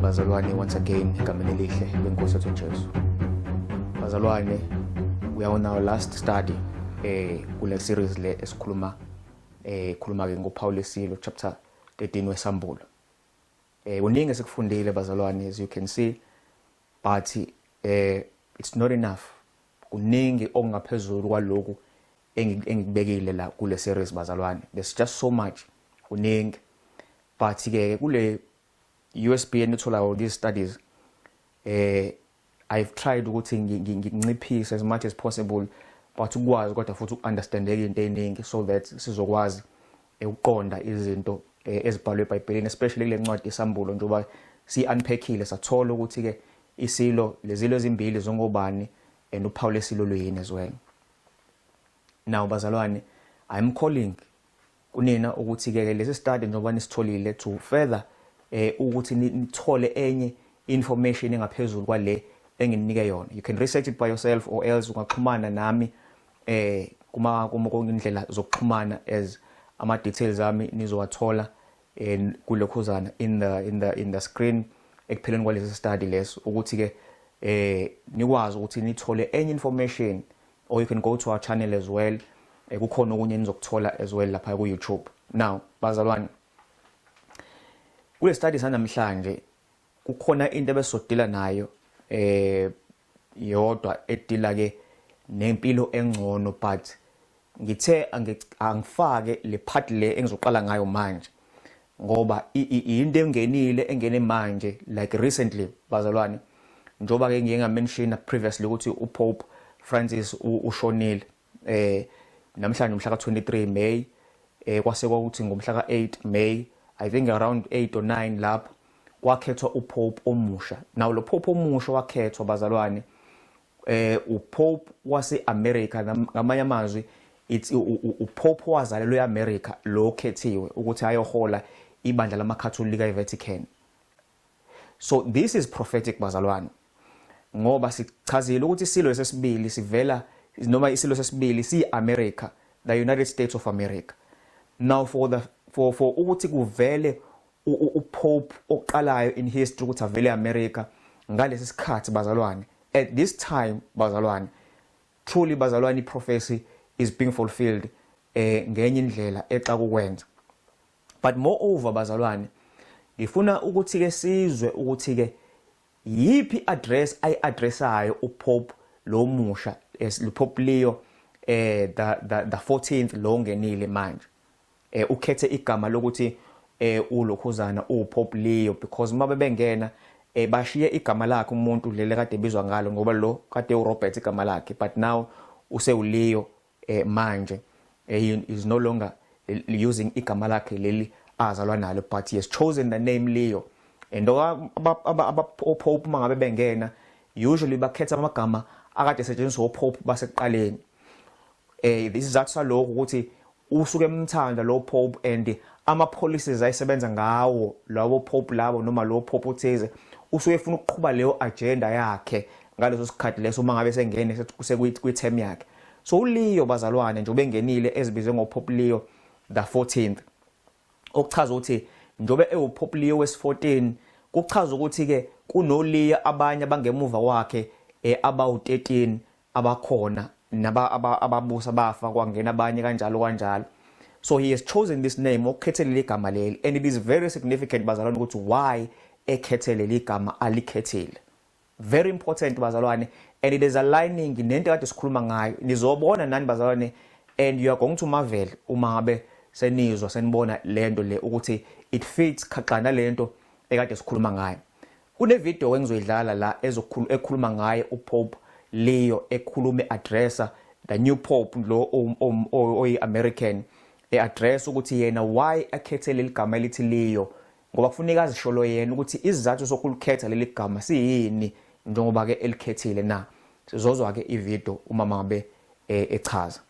bazalwane once again egameni elihle lenkosi yethu uJesu. Bazalwane, we are on our last study kule series le esikhuluma khuluma ke ngoPaul Lesilo chapter 13 wesambulo. Kuningi esikufundile bazalwane, as you can see, but it's not enough. Kuningi okungaphezulu kwaloku engikubekile la kule series bazalwane. There's just so much kuningi, but ke kule USB enithola these studies I've tried ukuthi nginciphise as much as possible, but ukwazi kodwa futhi ukunderstandeka into eningi so that sizokwazi ukuqonda izinto ezibhalwe eBhayibhelini, especially kule ncwadi isambulo njoba si-unpackile sathola ukuthi ke isilo lezilo ezimbili zongobani and uPaul Lesilo luyini as well. Now bazalwane, I'm calling kunina ukuthi ke lesi study njoba nisitholile to further ukuthi nithole enye information engaphezulu kwale enginike yona. You can research it by yourself or else ungaxhumana nami kuma indlela zokuxhumana as ama details ami nizowathola kulokhuzana in the screen ekupheleni kwalesi study leso ukuthi ke nikwazi ukuthi nithole enye information, or you can go to our channel as well. Kukhona okunye nizokuthola as well lapha ku YouTube. Now bazalwane, kule study sanamhlanje kukhona into ebesodila nayo yodwa edila ke nempilo engcono, but ngithe angifake le part le engizoqala ngayo manje ngoba into engene manje like recently bazalwane, njoba ke ngiye ngamention previously ukuthi uPope Francis ushonile namhlanje umhla ka-23 May, kwase kwakuthi ngomhla ka-8 May, I think around 8 or 9 lapho kwakhethwa uPope omusha. Now lo Pope omusha wakhethwa bazalwane uPope wase-America, ngamanye amazwi it's uPope wazalelwe eAmerica lo khethiwe ukuthi ayohola ibandla lamakhatholika eVatican. So this is prophetic bazalwane, ngoba sichazile ukuthi isilo sesibili sivela noma isilo sesibili si-America, the United States of America. Now for ukuthi kuvele uPope oqalayo in history ukuthi avele eAmerica ngalesi sikhathi bazalwane, at this time bazalwane, truly bazalwane prophecy is being fulfilled ngenye indlela exa kukwenza. But moreover bazalwane, ngifuna ukuthi ke sizwe ukuthi ke yipi address addressayo uPope lo musha uPope Leo the 14th lo ngenile manje. Ukhethe igama lokuthi ulokhuzana uPope Leo because mabe bengena bashiye igama lakhe umuntu lele kade bizwa ngalo ngoba lo kade uRobert igama lakhe, but now use uLeo manje he is no longer using igama lakhe leli azalwa nalo, but he has chosen the name Leo. And Pope mangabe bengena usually bakhetha amagama akade setshenziswa uPope basekuqaleni. This is actually lokho ukuthi usuke emthanda lo Pope and ama policies ayisebenza ngawo lawo Pope labo noma lo Pope uthize usuke efuna ukuqhuba leyo agenda yakhe ngaleso sikhathi leso mangabe sengene kwi-term yakhe. So uLeo bazalwane njobe engenile ezibizwe ngoPope Leo the 14th, okuchaza ukuthi njobe uPope Leo wes-14 kuchaza ukuthi ke kunoleo abanye abangemuva wakhe abawu-13 abakhona ababusa bafa kwangena abanye kanjalo. So he has chosen this name okhethele igama leli, and it is very significant bazalwane ukuthi why ekhethele igama alikhethile. Very important bazalwane, and it is aligning nento kade sikhuluma ngayo. Nizobona nani bazalwane, and you are going to marvel uma ngabe senizwa senibona lento le ukuthi it fits khaqana lento ekade sikhuluma ngayo. Kune video engizoyidlala la ekhuluma ngaye uPope Leo ekhulume addressa the new Pope lo oyi-American address ukuthi yena why akhethele igama elithi Leo, ngoba kufuneka azisholo yena ukuthi izizathu sokulukhetha leli gama siyini njengoba ke elikhethile na. Sizozwa ke ivideo uma ngabe echaza.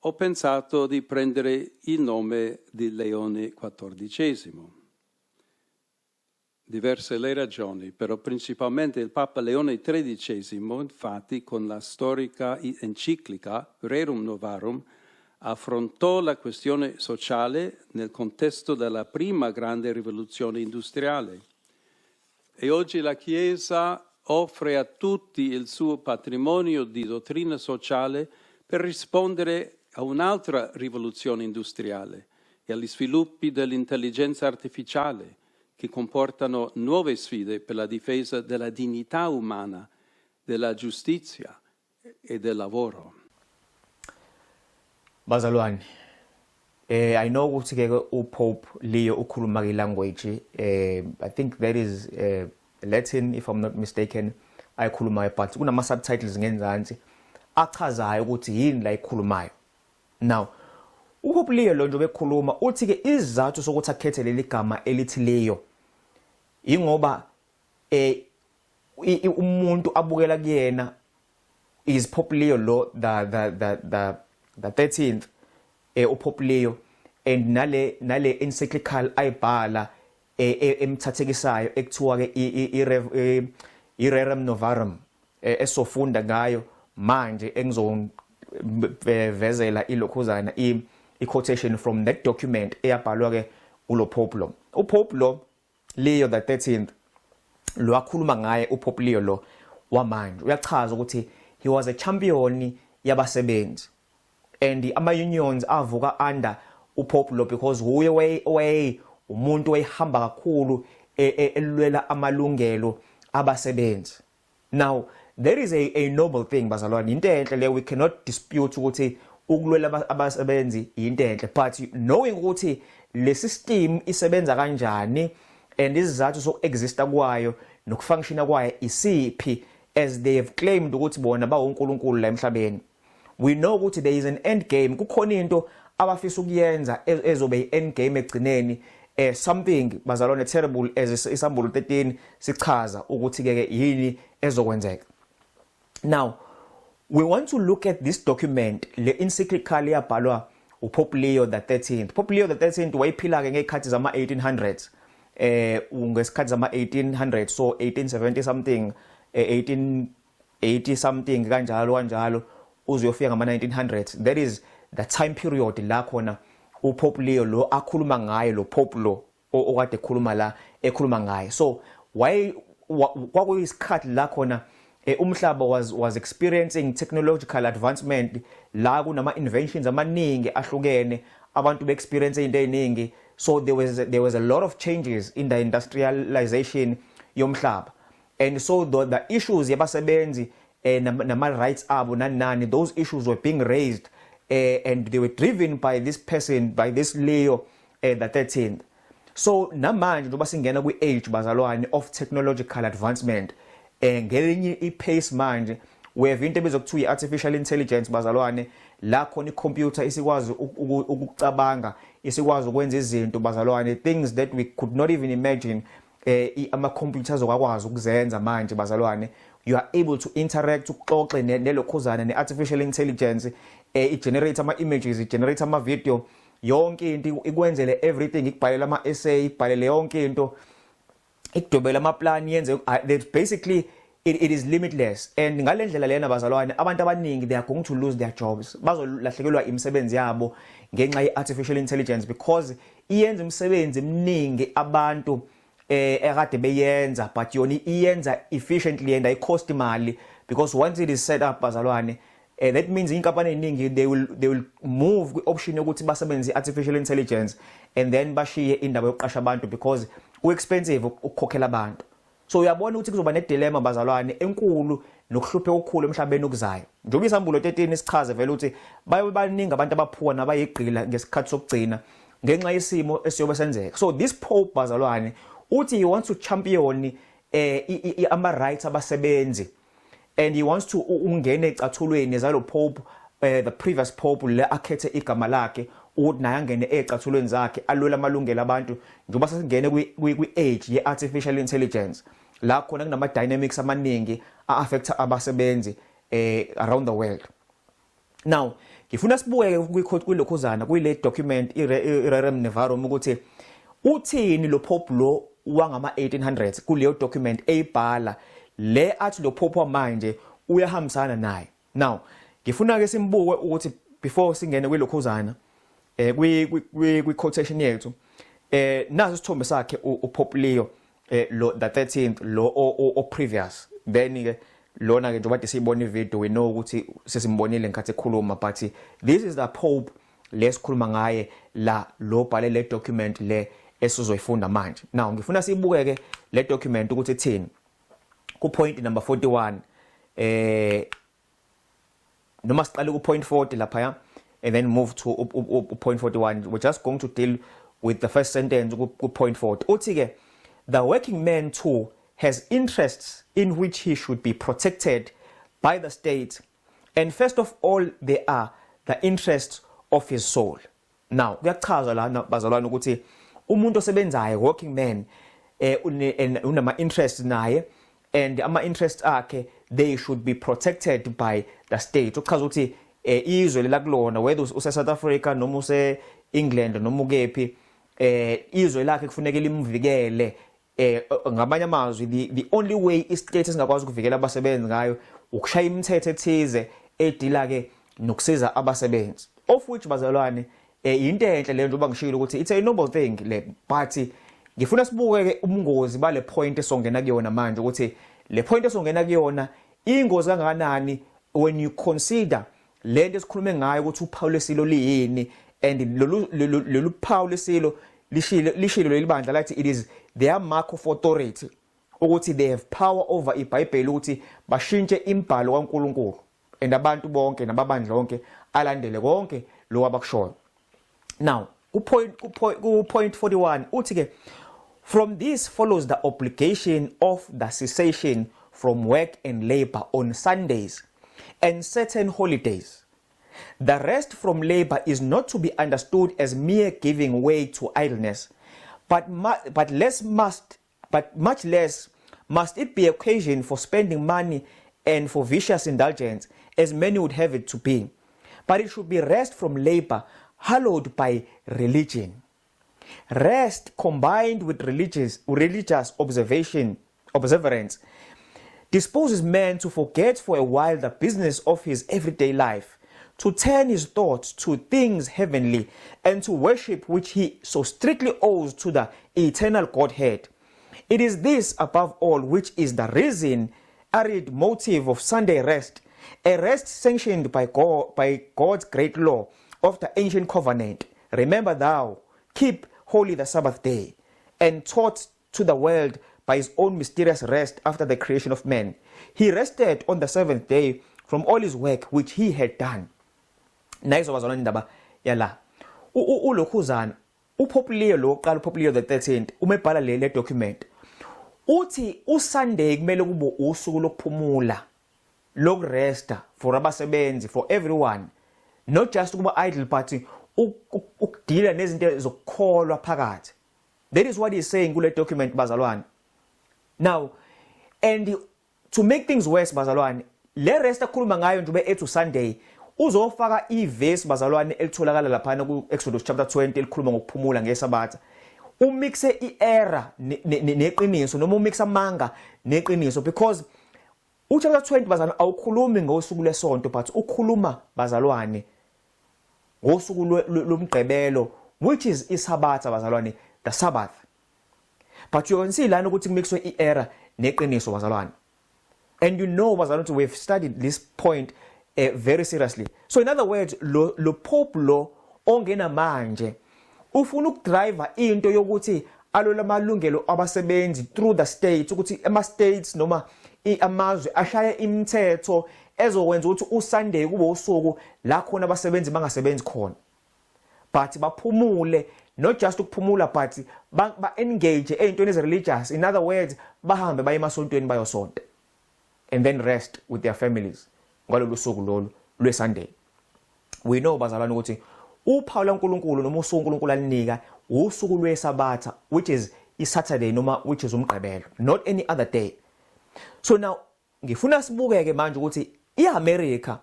Ho pensato di prendere il nome di Leone XIV. Diverse le ragioni, però principalmente il Papa Leone XIII, infatti, con la storica enciclica Rerum Novarum, affrontò la questione sociale nel contesto della prima grande rivoluzione industriale E oggi la Chiesa offre a tutti il suo patrimonio di dottrina sociale per rispondere a un'altra rivoluzione industriale e agli sviluppi dell'intelligenza artificiale che comportano nuove sfide per la difesa della dignità umana, della giustizia e del lavoro. Bazalwane, I know ukuthi ke uPope Leo ukhuluma ke language I think that is Latin if I'm not mistaken ayikhulumayo, but kunama subtitles ngenzansi achazayo ukuthi yini la ikhulumayo. Now uPope Leo lo nje bekhuluma uthi ke izathu sokuthi akhethe leli gama elithi Leo ingoba umuntu abukela kuyena is Pope Leo lo the 13th uPope Leo and nale encyclical ayibhala emthathekisayo ekuthiwa ke Rerum Novarum esofunda ngayo manje engizovezela ilokhuzana i-quotation from that document eyabhalwa ke ulo Pope lo. uPope lo Leo the 13th lo akhuluma ngaye uPope Leo lo wamanje uyachaza ukuthi he was a champion yabasebenzi and ama-unions avuka under uPope lo because huye umuntu wayehamba kakhulu elwela amalungelo abasebenzi. Now there is a noble thing bazalwane, into enhle le, we cannot dispute ukuthi ukulwela abasebenzi into enhle, but knowing ukuthi le system isebenza kanjani and izizathu sokuexista kwayo nokufunctiona kwayo isiphi as they have claimed ukuthi bona bawonkulunkulu la emhlabeni. We know ukuthi there is an end game, kukhona into abafisa ukuyenza ezobe i-end game egcineni something bazalwane terrible as isambulo 13 sichaza ukuthi ke yini ezokwenzeka. Now we want to look at this document le encyclical yabhalwa uPope Leo the 13th. Pope Leo the 13th wayiphila ke ngekhathi zama 1800s ngesikhathi zama 1800s, so 1870 something 1880 something kanjalo uzuyofika ngama 1900s. That is the time period la khona uPope Leo lo akhuluma ngayo lo Pope lo okade ekhuluma ngayo. So why kwakuyisikhathi la khona umhlaba was experiencing technological advancement, la kunama inventions amaningi ahlukene, abantu be-experience into eziningi. So there was a lot of changes in the industrialization yomhlaba, and so the issues yabasebenzi nama rights abo nani, those issues were being raised and they were driven by this person, by this Leo the 13th. So namanje njengoba singena kwi-age bazalwane of technological advancement ngelinye i-pace manje we have into ebizokuthiwa i-artificial intelligence bazalwane, la khona i-computer isikwazi ukucabanga, isikwazi ukwenza izinto bazalwane, things that we could not even imagine ama-computers okwazi ukuzenza manje bazalwane. You are able to interact, ukuxoxe nelokhuzana ne-artificial intelligence, i-generate ama-images, i-generate ama-video, yonke into ikwenzele everything, ikubhalela ama-essay, ibhalele yonke into, ikudobela ama-plan, yenze basically it is limitless. And ngale ndlela lena bazalwane abantu abaningi they are going to lose their jobs, bazolahlekelwa imisebenzi yabo ngenxa ye-artificial intelligence because iyenza imisebenzi eminingi abantu ekade beyenza, but yona iyenza efficiently and ayicost imali because once it is set up bazalwane that means inkampani eziningi they will move kwi-option yokuthi basebenzise artificial intelligence and then bashiye indaba yokuqasha abantu because ku-expensive ukukhokhela abantu. So uyabona ukuthi kuzoba ne-dilemma bazalwane enkulu nokuhluphe okukhulu emhlabeni okuzayo. Njengoba isambulo 13 isichaze vele ukuthi baningi abantu abaphuwa nabayigqila ngesikhathi sokugcina ngenxa yesimo esiyobe senzeka. So this Pope bazalwane uthi he wants to champion ama-rights abasebenzi, and he wants to ungene ecathulweni zalo Pope the previous Pope le akhethe igama lakhe ukuthi naye angene ecathulweni zakhe alwela amalungelo abantu njengoba sesingene kwi-age ye-artificial intelligence la khona kunama-dynamics amaningi a-affecta abasebenzi around the world. Now ngifuna sibuke kwilokhuzana kule document i-Rerum Novarum ukuthi uthini lo Pope lo wangama-1800s kuleyo document eyibhala le athi lo Pope manje uyahambisana naye. Now ngifuna ke simbuke ukuthi before singene kwilokhuzana kwi-quotation yethu naso isithombe sakhe uPope Leo lo the 13th lo o previous then ke lona ke njengoba siyibona ivideo we know ukuthi sesimbonile ngikhathi ekhuluma but this is the Pope lesikhuluma ngaye la lo bhale le document le esizoyifunda manje. Now ngifuna sibukeke le document ukuthi ithini ku point number 41 noma siqale ku point 40 lapha ya and then move to point 41. We're just going to deal with the first sentence ku point 40. Uthi ke the working man too has interests in which he should be protected by the state, and first of all they are the interests of his soul. Now kuyachaza lana bazalwane ukuthi umuntu osebenzayo working man unama interests naye and ama interests akhe they should be protected by the state. Uchaza ukuthi izwe lakulona whether use South Africa noma use England noma ukephi izwe lakhe kufuneka limvikele. Ngamanye amazwi the only way istate singakwazi ukuvikela abasebenzi ngayo ukushaya imithetho ethize edila ke nokusiza abasebenzi, of which bazalwane into enhle le njengoba ngishilo ukuthi it's a noble thing le, but ngifuna sibuke ke ubungozi bale point esongena kuyona manje ukuthi le point esongena kuyona ingozi kangakanani when you consider lento esikhulume ngayo ukuthi uPaul lesilo liyini and lolu Paul lesilo lishilo lelibandla lathi it is their mark of authority ukuthi they have power over iBhayibheli ukuthi bashintshe imbhalo kaNkulunkulu and abantu bonke nababandla bonke alandele konke lo abakushoyo. Now ku point 41 uthi ke from this follows the obligation of the cessation from work and labor on Sundays and certain holidays. The rest from labor is not to be understood as mere giving way to idleness, but much less must it be occasion for spending money and for vicious indulgence, as many would have it to be. But it should be rest from labor, hallowed by religion. Rest combined with religious observance disposes man to forget for a while the business of his everyday life, to turn his thoughts to things heavenly, and to worship which he so strictly owes to the eternal Godhead. It is this above all which is the reason, arid motive of Sunday rest, a rest sanctioned by God's great law of the ancient covenant. Remember thou, keep holy the Sabbath day, and taught to the world by his own mysterious rest after the creation of man. He rested on the seventh day from all his work which he had done. Nayizo bazalwane indaba yala ulokhuzana uPope Leo loqala uPope Leo the 13th umebhala le document uthi uSunday kumele kube usuku lokuphumula lokuresta for abasebenzi, for everyone, not just kuba idle but ukudila nezinto zokukholwa phakathi. That is what he's saying kule document bazalwane. Now and to make things worse bazalwane, le rest akhuluma ngayo nje ethu Sunday uzofaka iverse bazalwane elitholakala lapha ku Exodus chapter 20 elikhuluma ngokuphumula ngeSabatha. Umixe iera neqiniso noma umixa amanga neqiniso, because uchapter 20 bazalwane awukhulumi ngosuku lesonto but ukhuluma bazalwane ngosuku lomgqibelo which is iSabatha bazalwane, the Sabbath. But you can see lana ukuthi kumixwe iera neqiniso bazalwane. And you know bazalwane we've studied this point very seriously. So in other words, lo Pope lo ongena manje ufuna ukudrive into yokuthi alola amalungelo abasebenzi through the states, ukuthi ama states noma amazwe ashaya imithetho ezokwenza ukuthi uSunday kube usuku la khona abasebenzi bangasebenzi khona, but baphumule, not just ukuphumula but ba engage eyintweni religious. In other words, bahambe baye emasontweni bayosonta and then rest with their families ngalolu suku lolu lweSunday. We know bazalwane ukuthi uPaul uNkulunkulu noma usuku uNkulunkulu alinika usuku lweSabatha, which is iSaturday noma which is umgqibelo, not any other day. So now ngifuna sibukeke manje ukuthi iAmerica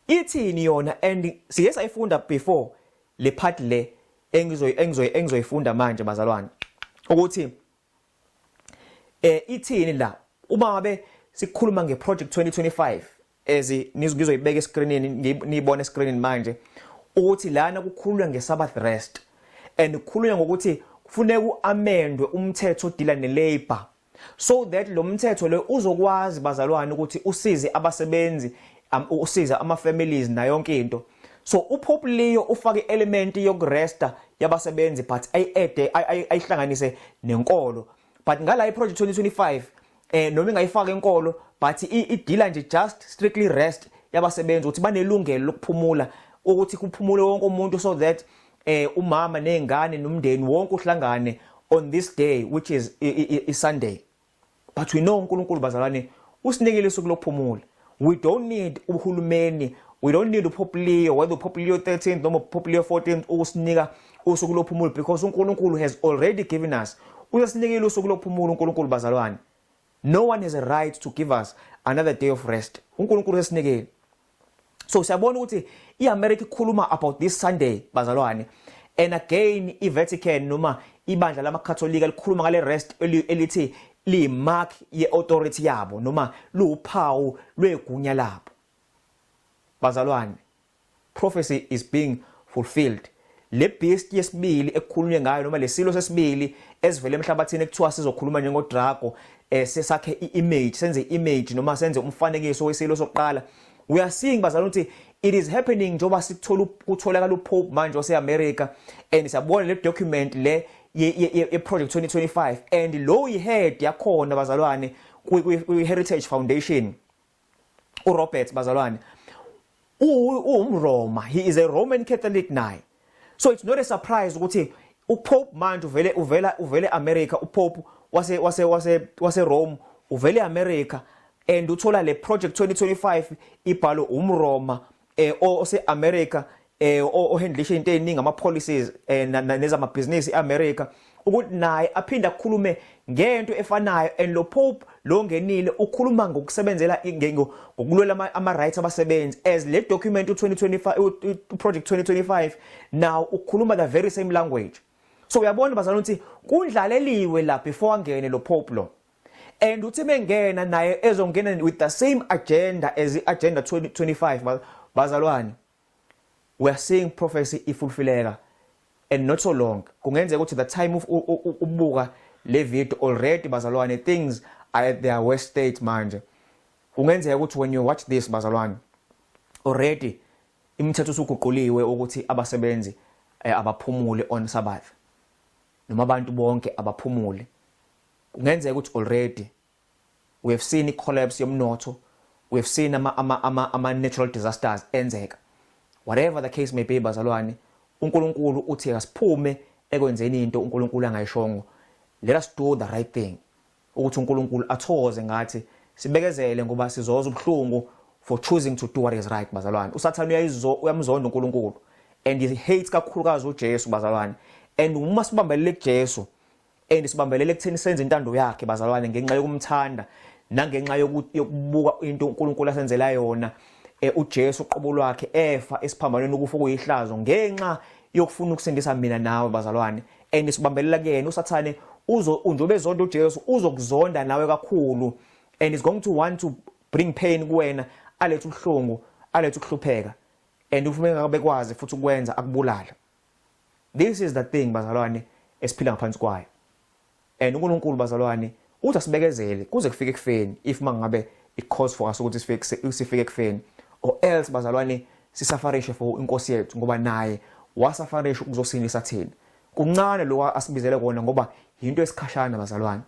ithini yona, and siye sayifunda before le part le engizoyifunda manje bazalwane ukuthi ithini la uma ngabe sikhuluma ngeproject 2025 ngizoyibeka escreenini niyibona escreenini manje ukuthi lana kukhululwa ngeSabbath rest and kukhulunywa ngokuthi kufuneka uamendwe umthetho odila nelabor so that lo mthetho lo uzokwazi bazalwane ukuthi usize abasebenzi usiza ama-families na yonke into. So uPope Leo ufake element yokuresta yabasebenzi but ayihlanganise nenkolo. But ngala iproject 2025 noma ingayifaka enkolo but idila nje just strictly rest yabasebenzi ukuthi banelungelo lokuphumula ukuthi kuphumule wonke umuntu so that umama nezingane nomndeni wonke uhlangane on this day which is Sunday. But we know uNkulunkulu bazalwane usinikele usuku lokuphumula. We don't need uhulumeni, we don't need uPope Leo, whether uPope Leo 13th noma uPope Leo 14th ukusinika usuku lokuphumula because uNkulunkulu has already given us. Uyasinikele usuku lokuphumula uNkulunkulu bazalwane. No one has a right to give us another day of rest. uNkulunkulu esinikele. So siyabona ukuthi iAmerica ikhuluma about this Sunday bazalwane. And again iVatican noma ibandla lamakatholika likhuluma ngale rest elithi limark ye-authority yabo noma luphawu lwegunya labo. Bazalwane, prophecy is being fulfilled. Le beast yesibili ekukhulunywe ngayo noma lesilo sesibili esivele emhlabathini ekuthiwa sizokhuluma njengodrago sesakhe i-image, senze image noma senze umfanekiso wesilo sokuqala. We are seeing bazalwane ukuthi it is happening njoba kutholakala uPope manje waseAmerica and siyabona le document le ye project 2025 and lo ihead yakhona bazalwane kwi Heritage Foundation uRobert bazalwane umRoma, he is a Roman Catholic naye. So it's not a surprise ukuthi uPope manje uvele America, uPope wase Rome uvele America and uthola le project 2025 ibhalo umRoma ose America ohandlisha into eningi ama policies nezama business eAmerica ukuthi naye aphinda akukhulume ngento efanayo and lo Pope lo ngenile ukhuluma ngokusebenzela ngokulwela ama rights abasebenzi as le document u2025 project 2025 now ukhuluma the very same language. So uyabona bazalwane ukuthi kundlaleliwe la before angene lo Pope lo and uthi mengena naye ezongena with the same agenda as agenda 2025 bazalwane. We are seeing prophecy ifulfileka and not so long. Kungenzeka ukuthi the time of ubuka le video already bazalwane things are at their worst state manje. Kungenzeka ukuthi when you watch this bazalwane already imithetho usuguquliwe ukuthi abasebenzi abaphumule on Sabbath. Noma abantu bonke abaphumule. Kungenzeka ukuthi already we have seen collapse yomnotho, we have seen ama natural disasters enzeka. Whatever the case may be bazalwane, uNkulunkulu uthi asiphume ekwenzeni into uNkulunkulu angayishongo. Let us do the right thing. Ukuthi uNkulunkulu athoze ngathi sibekezele ngoba sizoza ubhlungu for choosing to do what is right bazalwane. Usathane uyamzonda uNkulunkulu and he hates kakhulukazi uJesu bazalwane. And uma sibambelele kuJesu and sibambelele ekutheni senze intando yakhe bazalwane ngenxa yokumthanda nangenxa yokubuka into uNkulunkulu asenzela yona. uJesu uqobo lwakhe efa esiphambanweni ukufa kuyihlazo ngenxa yokufuna ukusindisa mina nawe bazalwane and sibambelela kuyena usathane unjobe zonke uJesu uzokuzonda nawe kakhulu and is going to want to bring pain kuwena alethe ubuhlungu alethe ukuhlupheka and ufumeka ngabe kwazi futhi ukwenza akubulala. This is the thing bazalwane esiphila ngaphansi kwayo and uNkulunkulu bazalwane uthi asibekezele kuze kufike ekufeni if mangabe it calls for us ukuthi sifike ekufeni or else bazalwane sisafarishe for inkosi yethu ngoba naye wasafarisha ukuzosindisa thina. Kuncane lo asibizele kona ngoba into esikhashana bazalwane.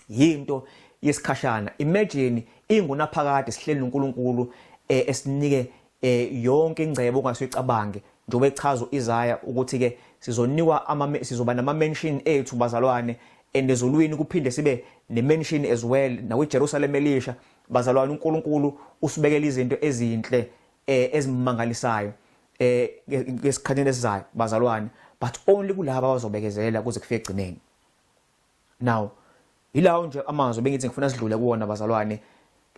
Yinto yesikhashana. Imagine ingunaphakade sihleli noNkulunkulu esinike yonke ingcebo ongasicabange njobe echaza Isaiah ukuthi ke sizonikwa sizoba nama mention ethu bazalwane endezulwini kuphinde sibe ne mention as well na weJerusalem elisha bazalwane. uNkulunkulu usibekela izinto ezinhle ezimangalisayo ngesikhathini esizayo bazalwane but only kulabo abazobekezela kuze kufike egcineni. Now ilawo nje amazwi bengithi ngifuna sidlule kuona bazalwane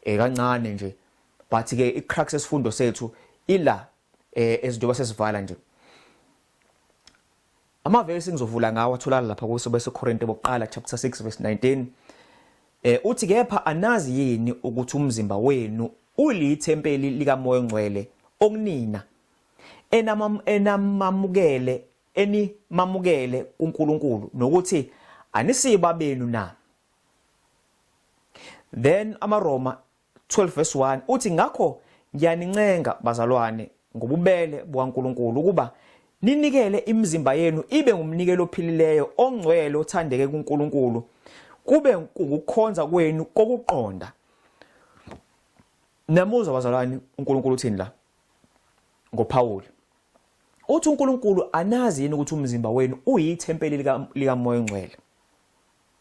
kancane nje but ke icrux esifundo sethu ila esidoba sesivala nje. Amavesi ngizovula ngawo atholakala lapha kuso bese Korinte bokuqala chapter 6 verse 19. Uthi kepha anazi yini ukuthi umzimba wenu ulithempeli likaMoya oNgcwele okunina enamamukele enimamukele kuNkulunkulu nokuthi anisiba benu na. Then amaRoma 12 verse 1 uthi ngakho ngiyanincenga bazalwane ngobubele bukaNkulunkulu ukuba ninikele imizimba yenu ibe ngumnikelo ophilileyo ongcwele othandeke kuNkulunkulu kube ukukhonza kwenu kokuqonda. Namuza bazalwane uNkulunkulu uthini la ngoPaul uthi uNkulunkulu anazi yini ukuthi umzimba wenu uyithempeli likaMoya oNgcwele.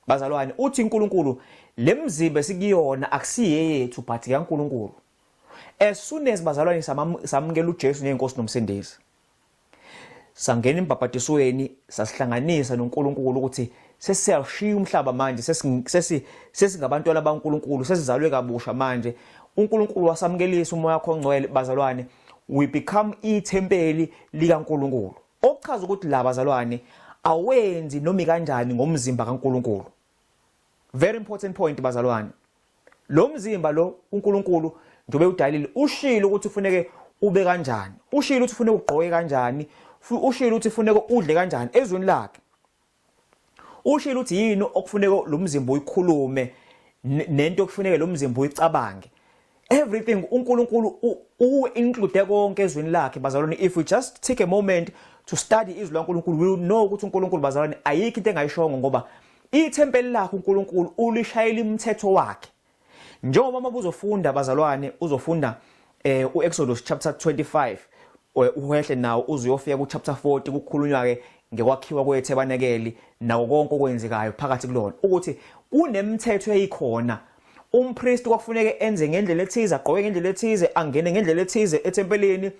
Bazalwane uthi uNkulunkulu lemzimba sikuyona akusiye yethu but kaNkulunkulu. As soon as bazalwane samukela uJesu njengenkosi nomsindisi sangena embhabhatisweni sasihlanganisa noNkulunkulu ukuthi sesiyashiya umhlaba manje sesingabantu labaNkulunkulu sesizalwe kabusha manje uNkulunkulu wasamukelisa umoya wakhe ongcwele bazalwane we become ithempeli likaNkulunkulu. Okuchaza ukuthi la bazalwane awenzi noma kanjani ngomzimba kaNkulunkulu. Very important point bazalwane. Lo mzimba lo uNkulunkulu njobe udalile ushilo ukuthi ufuneke ube kanjani. Ushilo ukuthi ufuneke ugqoke kanjani. Ushilo ukuthi ufuneke udle kanjani ezweni lakhe. Ushilo ukuthi yini okufuneka lo mzimba uyikhulume nento okufuneka lo mzimba uyicabange. Everything uNkulunkulu include konke ezweni lakhe bazalwane. If we just take a moment to study izwi laNkulunkulu we will know ukuthi uNkulunkulu bazalwane ayikho into engayishongo ngoba ithempeli lakhe uNkulunkulu ulishayela imithetho wakhe. Njengoba mabuzofunda bazalwane uzofunda uExodus chapter 25 uhehle nawo uzuyofika kuchapter 40 kukhulunywa ke ngekwakhiwa kwethabanakeli nawo konke okwenzekayo phakathi kulona ukuthi kunemithetho eyikhona. Umpriest kwakufuneka enze ngendlela ethize agqoke ngendlela ethize angene ngendlela ethize ethempelini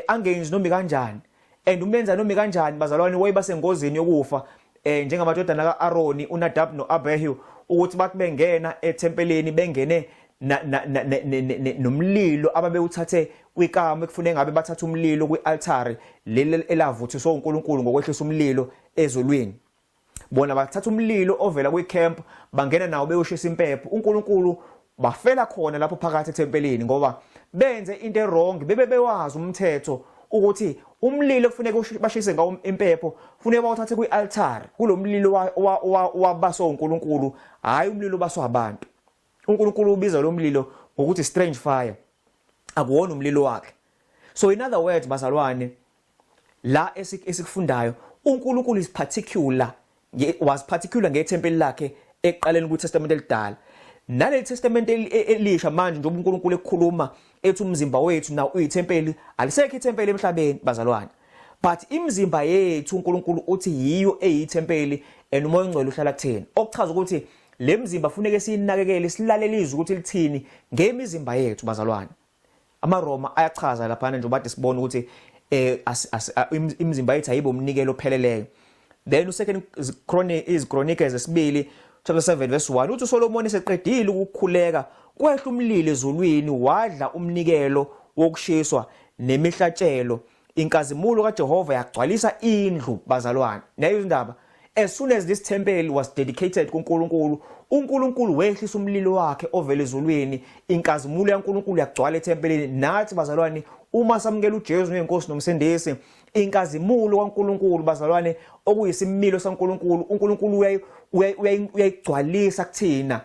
angenzi noma kanjani and umenza noma kanjani bazalwane wayebasengozini yokufa njengamadodana kaAaroni uNadab noAbihu ukuthi bathi bengena ethempelini bengene nomlilo ababewuthathe kwikama ekufuneka ngabe bathatha umlilo kwialtari leli elavuthiswa uNkulunkulu ngokwehlisa umlilo ezolweni. Bona bathatha umlilo ovela kwicamp bangena nawo beyoshisa impepho uNkulunkulu bafela khona lapho phakathi ethempelini ngoba benze into wrong bebewazi umthetho ukuthi umlilo kufuneka bashise ngawo impepho kufuneka bawuthathe kwialtari kulomlilo wabaso uNkulunkulu hayi umlilo baso abantu. uNkulunkulu ubiza lo mlilo ngokuthi strange fire akuwona umlilo wakhe. So in other words bazalwane la esikufundayo uNkulunkulu was particular ngethempeli lakhe eqaleni kuTestament elidala. Naleli testament elisha manje njengoba uNkulunkulu ekhuluma ethi umzimba wethu na uyithempeli alisekho ithempeli emhlabeni bazalwane. But imizimba yethu uNkulunkulu uthi yiyo eyithempeli enomoya ongcwele uhlala kuthina. Okuchaza ukuthi lemzimba kufanele sinakekele silalelizwe ukuthi lithini ngemizimba yethu bazalwane. AmaRoma ayachaza lapha nje bathi sibone ukuthi imizimba yethu ayibo umnikelo opheleleyo. Then second Chronicles esibili chapter 7 verse 1 uthi uSolomon eseqedile ukukhuleka kwehla umlilo ezulwini wadla umnikelo wokushiswa nemihlatshelo inkazimulo kaJehova yagcwalisa indlu bazalwane. Nayo indaba as soon as this temple was dedicated kuNkulunkulu uNkulunkulu wehlisa umlilo wakhe ovela ezulwini inkazimulo yaNkulunkulu yagcwala etempelini. Nathi bazalwane uma samukela uJesu njengenkosi nomsindisi inkazimulo kaNkulunkulu bazalwane okuyisimilo saNkulunkulu uNkulunkulu uyayigcwalisa kuthina.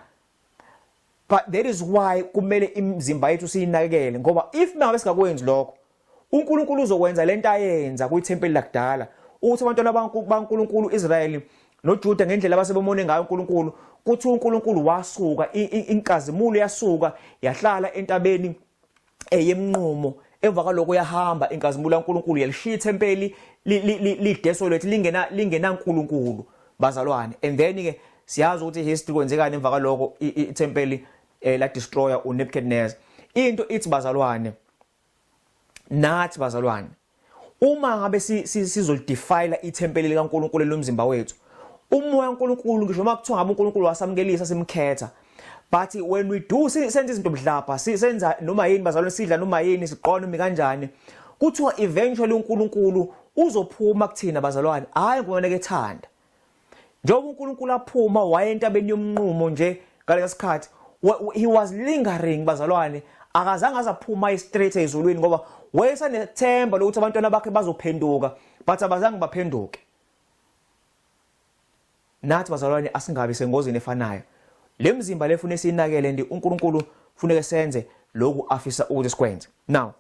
But that is why kumele imizimba yethu siyinakekele ngoba if mangabe singakwenzi lokho uNkulunkulu uzokwenza lento ayenza kuyithempeli lakudala ukuthi abantwana baNkulunkulu Israyeli noJuda ngendlela abasebemone ngayo uNkulunkulu kuthi uNkulunkulu wasuka inkazimulo yasuka yahlala entabeni eyemnqumo emva kwaloko yahamba inkazimulo kaNkulunkulu yalishiya ithempeli lidesolate lingena uNkulunkulu bazalwane. And then ke siyazi ukuthi history kwenzekani emva kwaloko ithempeli la destroyer uNebuchadnezzar. Into ithi bazalwane nathi bazalwane uma ngabe sizolidefile ithempeli likaNkulunkulu lomzimba wethu umoya kaNkulunkulu ngisho makuthiwa ngabe uNkulunkulu wasamukelisa simkhetha. But when we do senze izinto mhlapha sisenza noma yini bazalwane sidla noma yini siqona noma kanjani kuthiwa eventually uNkulunkulu uzophuma kuthina bazalwane hayi ngoneke ethanda. Njengoba uNkulunkulu aphuma waye entabeni yomnqumo nje ngalesi sikhathi he was lingering bazalwane akazange azaphuma straight ezulwini ngoba wayesanethemba lokuthi abantwana bakhe bazophenduka but abazange baphenduke. Nathi bazalwane asingabi sengozini efanayo. Le mzimba lefune sinakele ndi uNkulunkulu funeke senze lokhu afisa ukuthi sikwenze. Now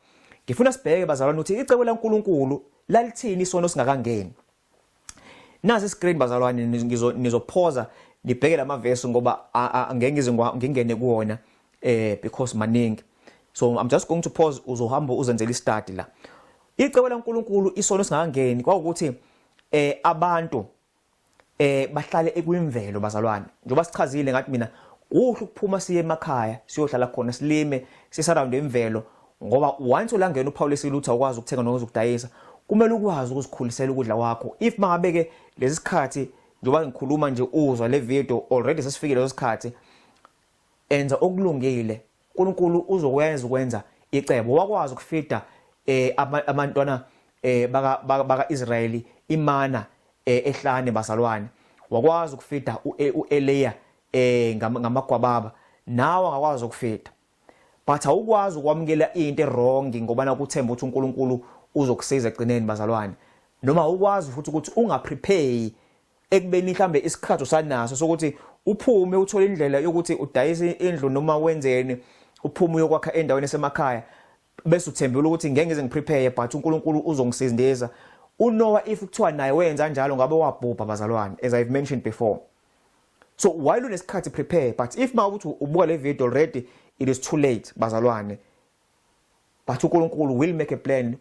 ngifuna sibheke bazalwane ukuthi icebo laNkulunkulu lalithini isono singakangeni. Nazi screen bazalwane nizophoza nibheke lamavesi ngoba angeke ngingene kuwona because maningi. So I'm just going to pause uzohamba uzenzela istudy la. Icebo laNkulunkulu isono singakangeni kwaukuthi abantu bahlale ekwimvelo bazalwane. Njoba sichazile ngathi mina kuhle ukuphuma siye emakhaya siyohlala khona silime sisurround emvelo ngoba once ulangena uPaulus ilutha ukwazi ukuthenga nokwazi ukudayisa kumele ukwazi ukuzikhulisela ukudla kwakho. If mangabeke lezi sikhathi njoba ngikhuluma nje uzwa le video already sesifikile leso sikhathi enza okulungile uNkulunkulu uzokwenza ukwenza icebo wakwazi ukufida abantwana baka Israeli imana ehlane bazalwane wakwazi ukufida uEliya ngamagwababa nawe akakwazi ukufida but awukwazi ukwamukela into errong ngoba nakuthemba ukuthi uNkulunkulu uzokusiza egcineni bazalwane noma ukwazi futhi ukuthi ungaprepare ekubeni mhlambe isikhathi usanaso sokuthi uphume uthola indlela yokuthi udayise indlu noma wenzeni uphume uyokwakha endaweni esemakhaya bese uthembela ukuthi ngeke ngize ngiprepare but uNkulunkulu uzongisindeza. uNoah if kuthiwa naye wenza njalo ngabe wabhubha bazalwane as I've mentioned before. So while unesikhathi prepare but if mawuthi ubuka le video already it is too late bazalwane. But uNkulunkulu will make a plan,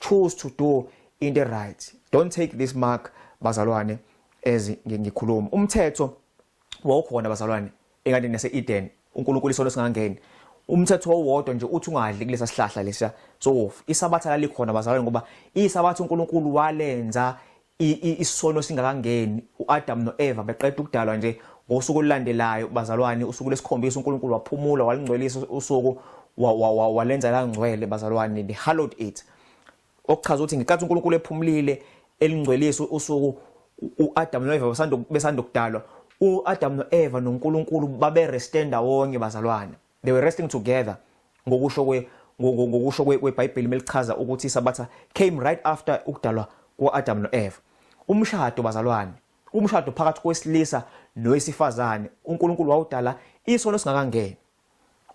choose to do in the right. Don't take this mark bazalwane as ngikhuluma. Umthetho wawukhona bazalwane engadini yase-Eden uNkulunkulu isono singangeni. Umthetho owodwa nje uthi ungadli kulesa sihlahla lesiya so isabatha lalikhona bazalwane ngoba isabatha uNkulunkulu walenza isono singakangeni. uAdam noEva beqeda ukudalwa nje ngosuku olulandelayo bazalwane usuku lesikhombisa uNkulunkulu waphumula walingcwelisa usuku walenza la ngcwele bazalwane the hallowed it okuchaza ukuthi ngikathi uNkulunkulu ephumulile elingcwelisa usuku uAdam noEva besanda ukudalwa uAdam noEva noNkulunkulu babe restenda wonke bazalwane. They were resting together ngokusho kweBhayibheli melichaza ukuthi isabatha came right after ukudalwa kuAdam noEva. Umshado bazalwane umshado phakathi kwesilisa nowesifazane uNkulunkulu wawudala isono singakangeni.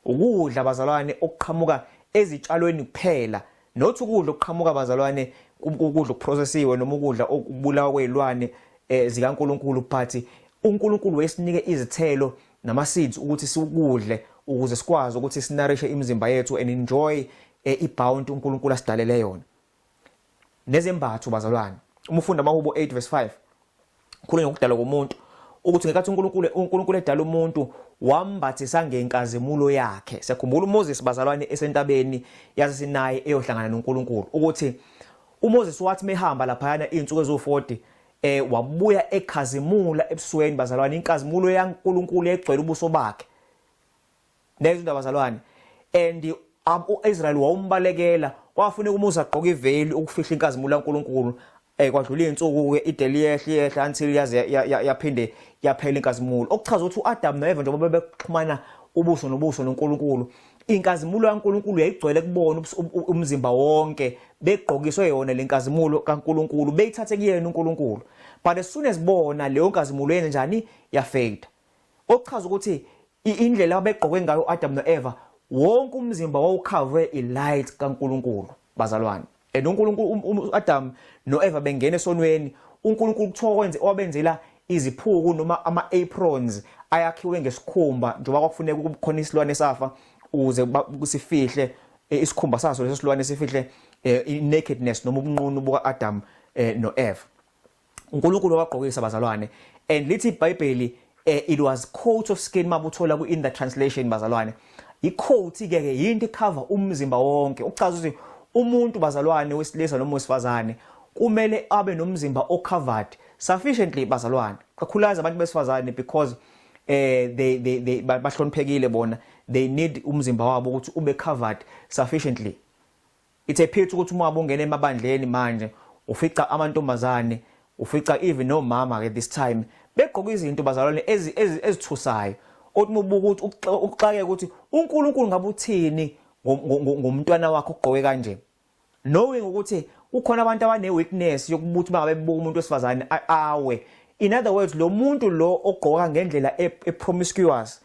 Ukudla bazalwane okuqhamuka ezitshalweni kuphela not ukudla okuqhamuka bazalwane ukudla okuprocessiwe noma ukudla okubulawa kwezilwane zikaNkulunkulu but uNkulunkulu wesinike izithelo nama seeds ukuthi sikudle ukuze sikwazi ukuthi sinarishe imizimba yethu and enjoy ibounty uNkulunkulu asidalele yona. Nezembatho bazalwane uma ufunda amaHubo 8:5 khulunywa ngokudalwa komuntu ukuthi ngekathi uNkulunkulu edala umuntu wambathisa ngenkazimulo yakhe. Sekhumbula uMoses bazalwane esentabeni yaseSinayi eyohlangana noNkulunkulu ukuthi uMoses wathi mehamba lapha izinsuku ezo40 wabuya ekhazimula ebusweni bazalwane inkazimulo yaNkulunkulu egcwele ubuso bakhe. Nezo indaba bazalwane and uIsrael wawumbalekela kwafuneka uMoses agqoke iveli ukufihla inkazimulo yaNkulunkulu kwadlula izinsuku ke ideliyehle until yaphinde yaphela inkazimulo okuchaza ukuthi uAdam noEva njengoba bebexhumana ubuso nobuso noNkulunkulu inkazimulo yaNkulunkulu yayigcwele kubona umzimba wonke begqokiswe yona lenkazimulo kaNkulunkulu beyithathe kuyena uNkulunkulu but as soon as bona leyo nkazimulo yenze njani yafade okuchaza ukuthi indlela abegqoke ngayo uAdam noEva wonke umzimba wawukhave ilight kaNkulunkulu bazalwane and uNkulunkulu uAdam noEva bengena esonweni uNkulunkulu kuthiwa kwenze wabenzela iziphuku noma ama-aprons ayakhiwe ngesikhumba njengoba kwakufuneka ukukhona isilwane safa ukuze kusifihle isikhumba saso lesilwane sifihle nakedness noma ubunqunu bukaAdam noEva. uNkulunkulu waqhokisa bazalwane and lithi iBhayibheli it was coat of skin mabuthola ku in the translation bazalwane icoat ke yinto cover umzimba wonke ukuchaza ukuthi umuntu bazalwane wesilisa noma wesifazane kumele abe nomzimba ocovered sufficiently bazalwane kakhulukazi abantu besifazane because they bahloniphekile bona they need umzimba wabo ukuthi ube covered sufficiently. It's a pity ukuthi uma ungena emabandleni manje ufica amantombazane ufica even nomama at this time begqoka izinto bazalwane ezithusayo othi ubuka ukuthi uxake ukuthi uNkulunkulu ngabe uthini ngomntwana wakho ogqoke kanje, knowing ukuthi ukhona abantu abane weakness yokubuthi bangabe bebuka umuntu wesifazane awe. In other words, lo muntu lo ogqoka ngendlela promiscuous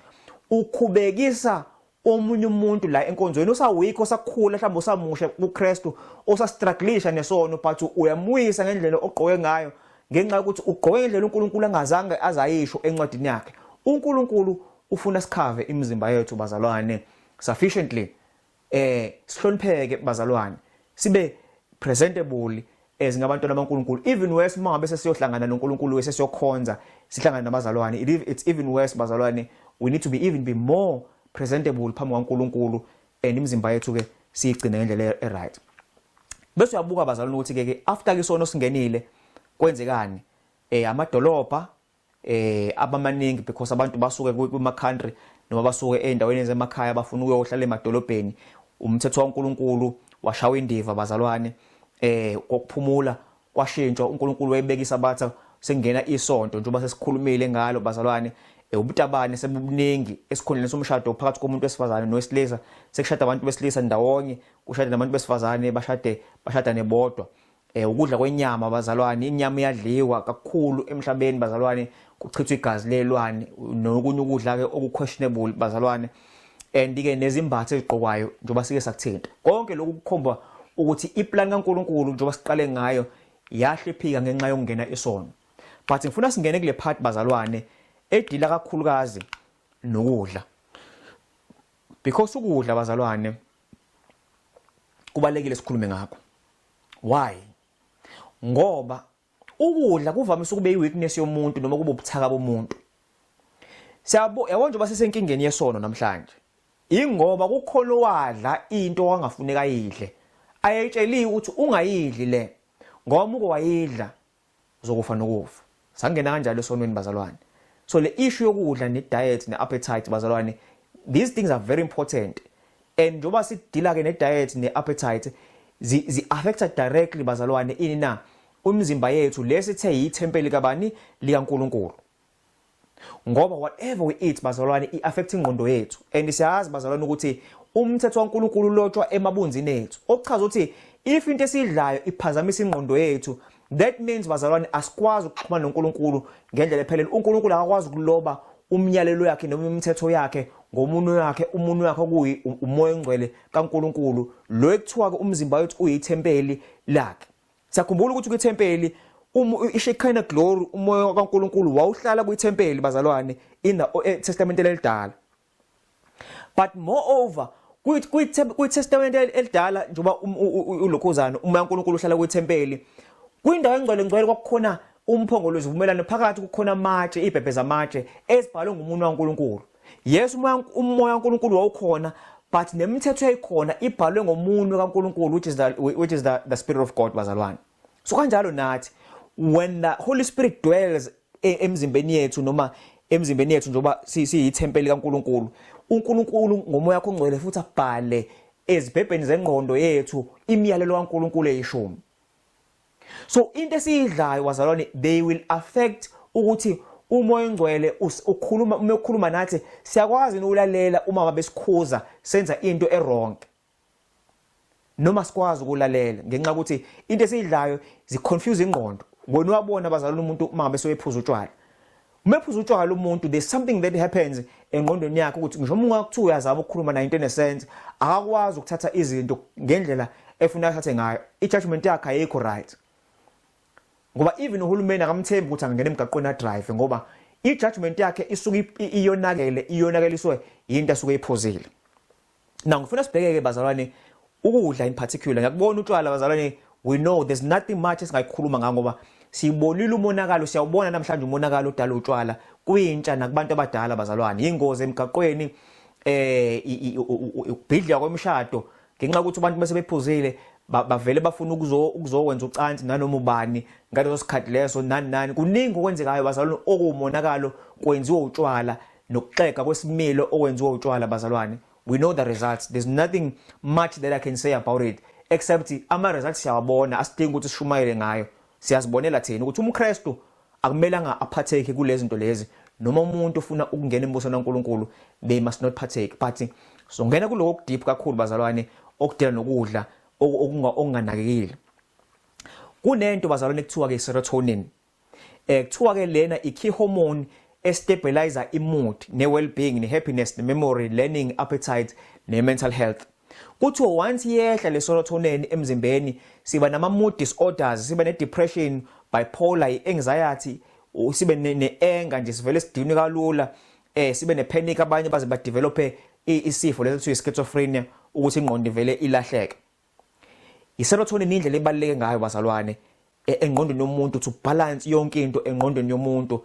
ukhubekisa omunye umuntu la enkonzweni osawikho sakhula mhlawumbe osamusha kuKristu osastrugglisha nesono, but uyamuyisa ngendlela ogqoke ngayo ngenxa yokuthi ugqoke ngendlela uNkulunkulu angazange azayisho encwadini yakhe. uNkulunkulu ufuna sikhave imizimba yethu bazalwane sufficiently, sihlonipheke bazalwane, sibe presentable as ngabantwana baNkulunkulu. Even worse mangabe sesiyohlangana noNkulunkulu wesesiyokhonza sihlangana nabazalwane, it's even worse bazalwane. We need to be more presentable phambi kwaNkulunkulu and imizimba yethu ke siyigcine ngendlela right. Bese uyabuka bazalwane ukuthi ke after ke isono singenile kwenzekani, amadolobha abamaningi, because abantu basuke kuma country noma basuke endaweni zemakhaya bafuna ukuyohlala emadolobheni. Umthetho waNkulunkulu washawa indiva bazalwane, kokuphumula kwashintshwa. uNkulunkulu wayebekisa abatha sengena isonto njengoba sesikhulumile ngalo bazalwane. Ubutabane sebubuningi esikhondleni somshado phakathi komuntu wesifazane nowesilisa, sekushada abantu besilisa ndawonye, kushada nabantu besifazane bashada nebodwa. Ukudla kwenyama bazalwane, inyama iyadliwa kakhulu emhlabeni bazalwane, kuchithwa igazi lelwane nokunye ukudla ke okuquestionable bazalwane, and ke nezimbatho ezigqokwayo njengoba sike sakuthinta. Konke lokhu kukhomba ukuthi iplan kaNkulunkulu njengoba siqale ngayo yahlephika ngenxa yokungena isono. But ngifuna singene kule part bazalwane edila kakhulukazi nokudla, because ukudla bazalwane kubalekile sikhulume ngakho. Why? Ngoba ukudla kuvamise ukube iweakness yomuntu noma kube ubuthaka bomuntu. Yabona njengoba sisenkingeni yesono namhlanje, ingoba kukhona wadla into angafuneka yidle, ayetsheliwe ukuthi ungayidli le ngoba uke wayidla uzokufa nokufa. Sangena kanjalo esonweni bazalwane. So le issue yokudla ne diet ne appetite bazalwane, these things are very important, and njengoba sidila ke ne diet ne appetite zi affects directly bazalwane ini na umzimba yethu lesithe yithempeli kabani likaNkulunkulu. Ngoba whatever we eat bazalwane i-affect ingqondo yethu, and siyazi bazalwane ukuthi umthetho waNkulunkulu lotshwa emabunzini ethu, okuchaza ukuthi if into esidlayo iphazamisa ingqondo yethu, that means bazalwane asikwazi ukuxhumana noNkulunkulu ngendlela ephelele. uNkulunkulu akakwazi ukuloba umyalelo yakhe noma imithetho yakhe ngomunwe wakhe, umunwe wakhe okuyi umoya ongcwele kaNkulunkulu lo ekuthiwa ke umzimba wethu uyithempeli lakhe. Siyakhumbula ukuthi kwithempeli iShekinah glory umoya kaNkulunkulu wawuhlala kwithempeli bazalwane in the Testament elidala. But moreover kwiTestament elidala njengoba ulokhuzana umoya kaNkulunkulu uhlala kwithempeli, kwindawo engcwele kwakukhona umphongolo wezivumelano phakathi, kukhona amatshe, ibhebhe zamatshe ezibhalwe ngumuntu waNkulunkulu. Yes, umoya kaNkulunkulu wawukhona, but nemithetho yayikhona ibhalwe ngomuntu kaNkulunkulu, which is the Spirit of God bazalwane. So kanjalo nathi when the Holy Spirit dwells emzimbeni yethu noma emzimbeni yethu njengoba siyithempeli kaNkulunkulu, uNkulunkulu ngomoya wakhe ongcwele futhi abhale ezibhebheni zengqondo yethu imiyalelo kaNkulunkulu eyishumi. So into esiyidlayo bazalwane, they will affect ukuthi umoya ongcwele ukhuluma nathi siyakwazi ukulalela uma ngabe sikhuza senza into errong, noma sikwazi ukulalela ngenxa ukuthi into esiyidlayo ziconfuse ingqondo. Wena wabona bazalwane umuntu uma ngabe soyephuza utshwala, umephuza utshwala umuntu, there's something that happens engqondweni yakhe ukuthi ngisho uma kuthiwa uyazama ukukhuluma na into enesense, akakwazi ukuthatha izinto ngendlela efuna athathe ngayo, i-judgment yakhe ayikho right. Ngoba even uhulumeni akamthembi ukuthi angene emgaqweni na drive ngoba i-judgment yakhe isuke iyonakeliswe into asuke iphuzile. Now ngifuna sibhekeke bazalwane ukudla in particular. Ngiyakubona utshwala bazalwane, we know there's nothing much esingayikhuluma ngako ngoba sibonile umonakalo, siyawubona namhlanje umonakalo odala utshwala kuyintsha nakubantu abadala bazalwane, ingozi emgaqweni, ukubhidla kwemishado ngenxa ukuthi abantu bese bephuzile bavele bafuna ukuzokwenza ucansi nanoma ubani ngaleso sikhathi leso nani kuningi okwenzekayo bazalwane okumonakalo kwenziwa utshwala nokuxega kwesimilo okwenziwa utshwala bazalwane. We know the results. There's nothing much that I can say about it except ama results siyawabona, asidingi ukuthi sishumayele ngayo. Siyazibonela thina ukuthi umKristu akumelanga aphatheke kulezi zinto lezi, noma umuntu ufuna ukungena embusweni kaNkulunkulu, they must not partake. But so ngena kuloko deep kakhulu bazalwane okudela nokudla okunganakekile. Kunento bazalwane kuthiwa ke serotonin. Kuthiwa ke lena i-key hormone estabilizer i-mood, ne-well-being, ne-happiness, ne-memory, learning, appetite, ne-mental health. Kuthiwa once yehla le serotonin emzimbeni siba nama-mood disorders, siba ne-depression, bipolar, i-anxiety, sibe ne-anger nje sivele sidinwe kalula, sibe ne-panic, abanye baze badevelope isifo leso schizophrenia ukuthi ingqondo ivele ilahleke. I-serotonin indlela ebaluleke ngayo bazalwane engqondweni yomuntu to balance yonke into engqondweni yomuntu.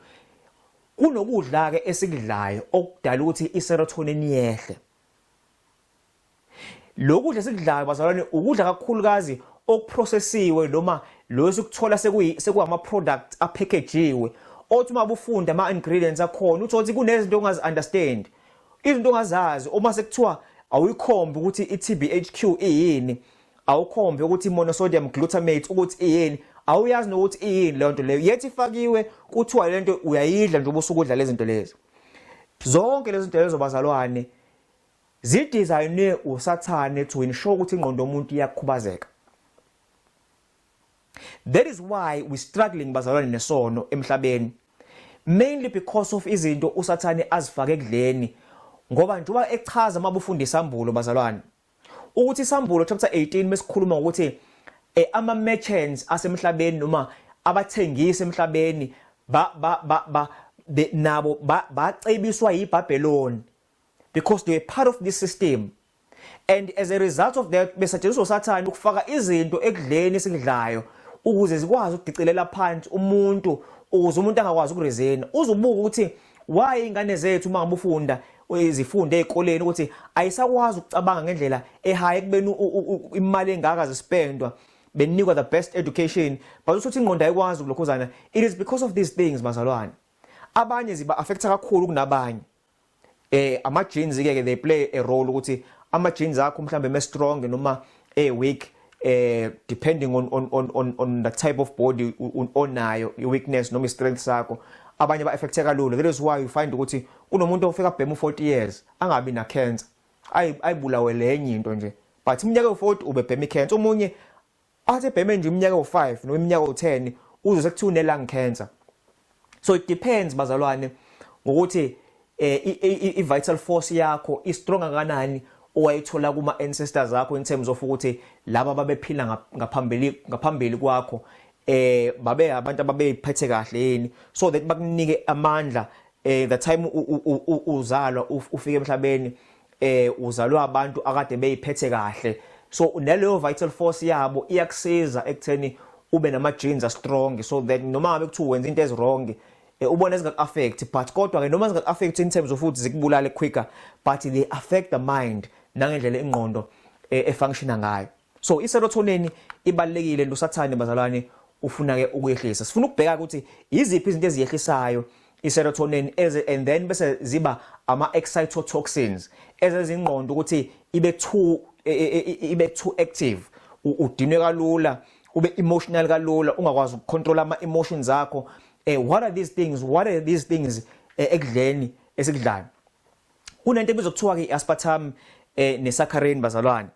Kunokudla ke esikudlayo okudala ukuthi i-serotonin yehle. Lokudla esikudlayo bazalwane ukudla kakhulukazi okuprocessiwe noma lo sikuthola sekuyama products apackagejiwe. Othi uma ubufunda ama ingredients akhona uthothi kunezinto ongazi understand. Izinto ongazazi uma sekuthiwa awuyikhombe ukuthi i-TBHQ iyini, awukhombe ukuthi monosodium glutamate ukuthi iyini, awuyazi nokuthi iyini leyo nto leyo. Yethi ifakiwe kuthiwa lento uyayidla nje ubusukudla lezi zinto lezi. Zonke lezi zinto lezo bazalwane zidesignwe usathane to ensure ukuthi ingqondo yomuntu iyakhubazeka. That is why we struggling bazalwane nesono emhlabeni. Mainly because of izinto usathane azifake ekudleni. Ngoba njengoba echaza mabufunda isambulo bazalwane ukuthi isambulo chapter 18 mesikhuluma ukuthi ama merchants asemhlabeni noma abathengisi emhlabeni nabo bacebiswa yiBabylon because they were part of this system, and as a result of that besetshenziswa usathane ukufaka izinto ekudleni esikudlayo ukuze zikwazi ukudicelela phansi umuntu ukuze umuntu angakwazi ukurezena. Uzubuka ukuthi why ingane zethu uma ngabufunda izifunde ezikoleni ukuthi ayisakwazi ukucabanga ngendlela ehigh ekubeni imali engaka zispendwa benikwa the best education, but ukuthi ingqondo ayikwazi ukulokhuzana. It is because of these things bazalwane. Abanye ziba affecta kakhulu kunabanye. Ama genes ke they play a role ukuthi ama genes akho mhlambe me strong noma weak depending on the type of body onayo, i weakness noma strength sakho. Abanye ba affecteka kalula. That is why you find ukuthi kunomuntu ofika bhema 40 years angabi na cancer, ayibulawe lenye into nje, but iminyaka u40 ube bhema cancer. Omunye athi bhema nje iminyaka u5 noma iminyaka u10 uze sekuthiwa une lung cancer. So it depends bazalwane ngokuthi i-vital force yakho i-strong kangakanani owayithola kuma ancestors zakho in terms of ukuthi laba babephila ngaphambili kwakho babe abantu ababephethe kahle yini, so that bakunike amandla the time uzalwa ufike emhlabeni uzalwa abantu akade beyiphethe kahle. So naleyo vital force yabo iyakusiza ekutheni ube nama genes strong, so that noma ngabe kuthiwa wenza into ezwrong ubone zingak affect, but kodwa ke noma zingak affect in terms of ukuthi zikubulale quicker, but they affect the mind nangendlela ingqondo efunctiona ngayo. So i-serotonin ibalekile losathane bazalwane ufuna ke ukuyehlisa. Sifuna ukubheka ukuthi iziphi izinto eziyehlisayo i-serotonin and then bese ziba ama excitotoxins ezezingqondo ukuthi ibe too active, udinwe kalula, ube emotional kalula, ungakwazi ukucontrol ama emotions akho. What are these things ekudleni esikudlayo? Kunento ebizwa kuthiwa ke aspartame nesaccharin bazalwane.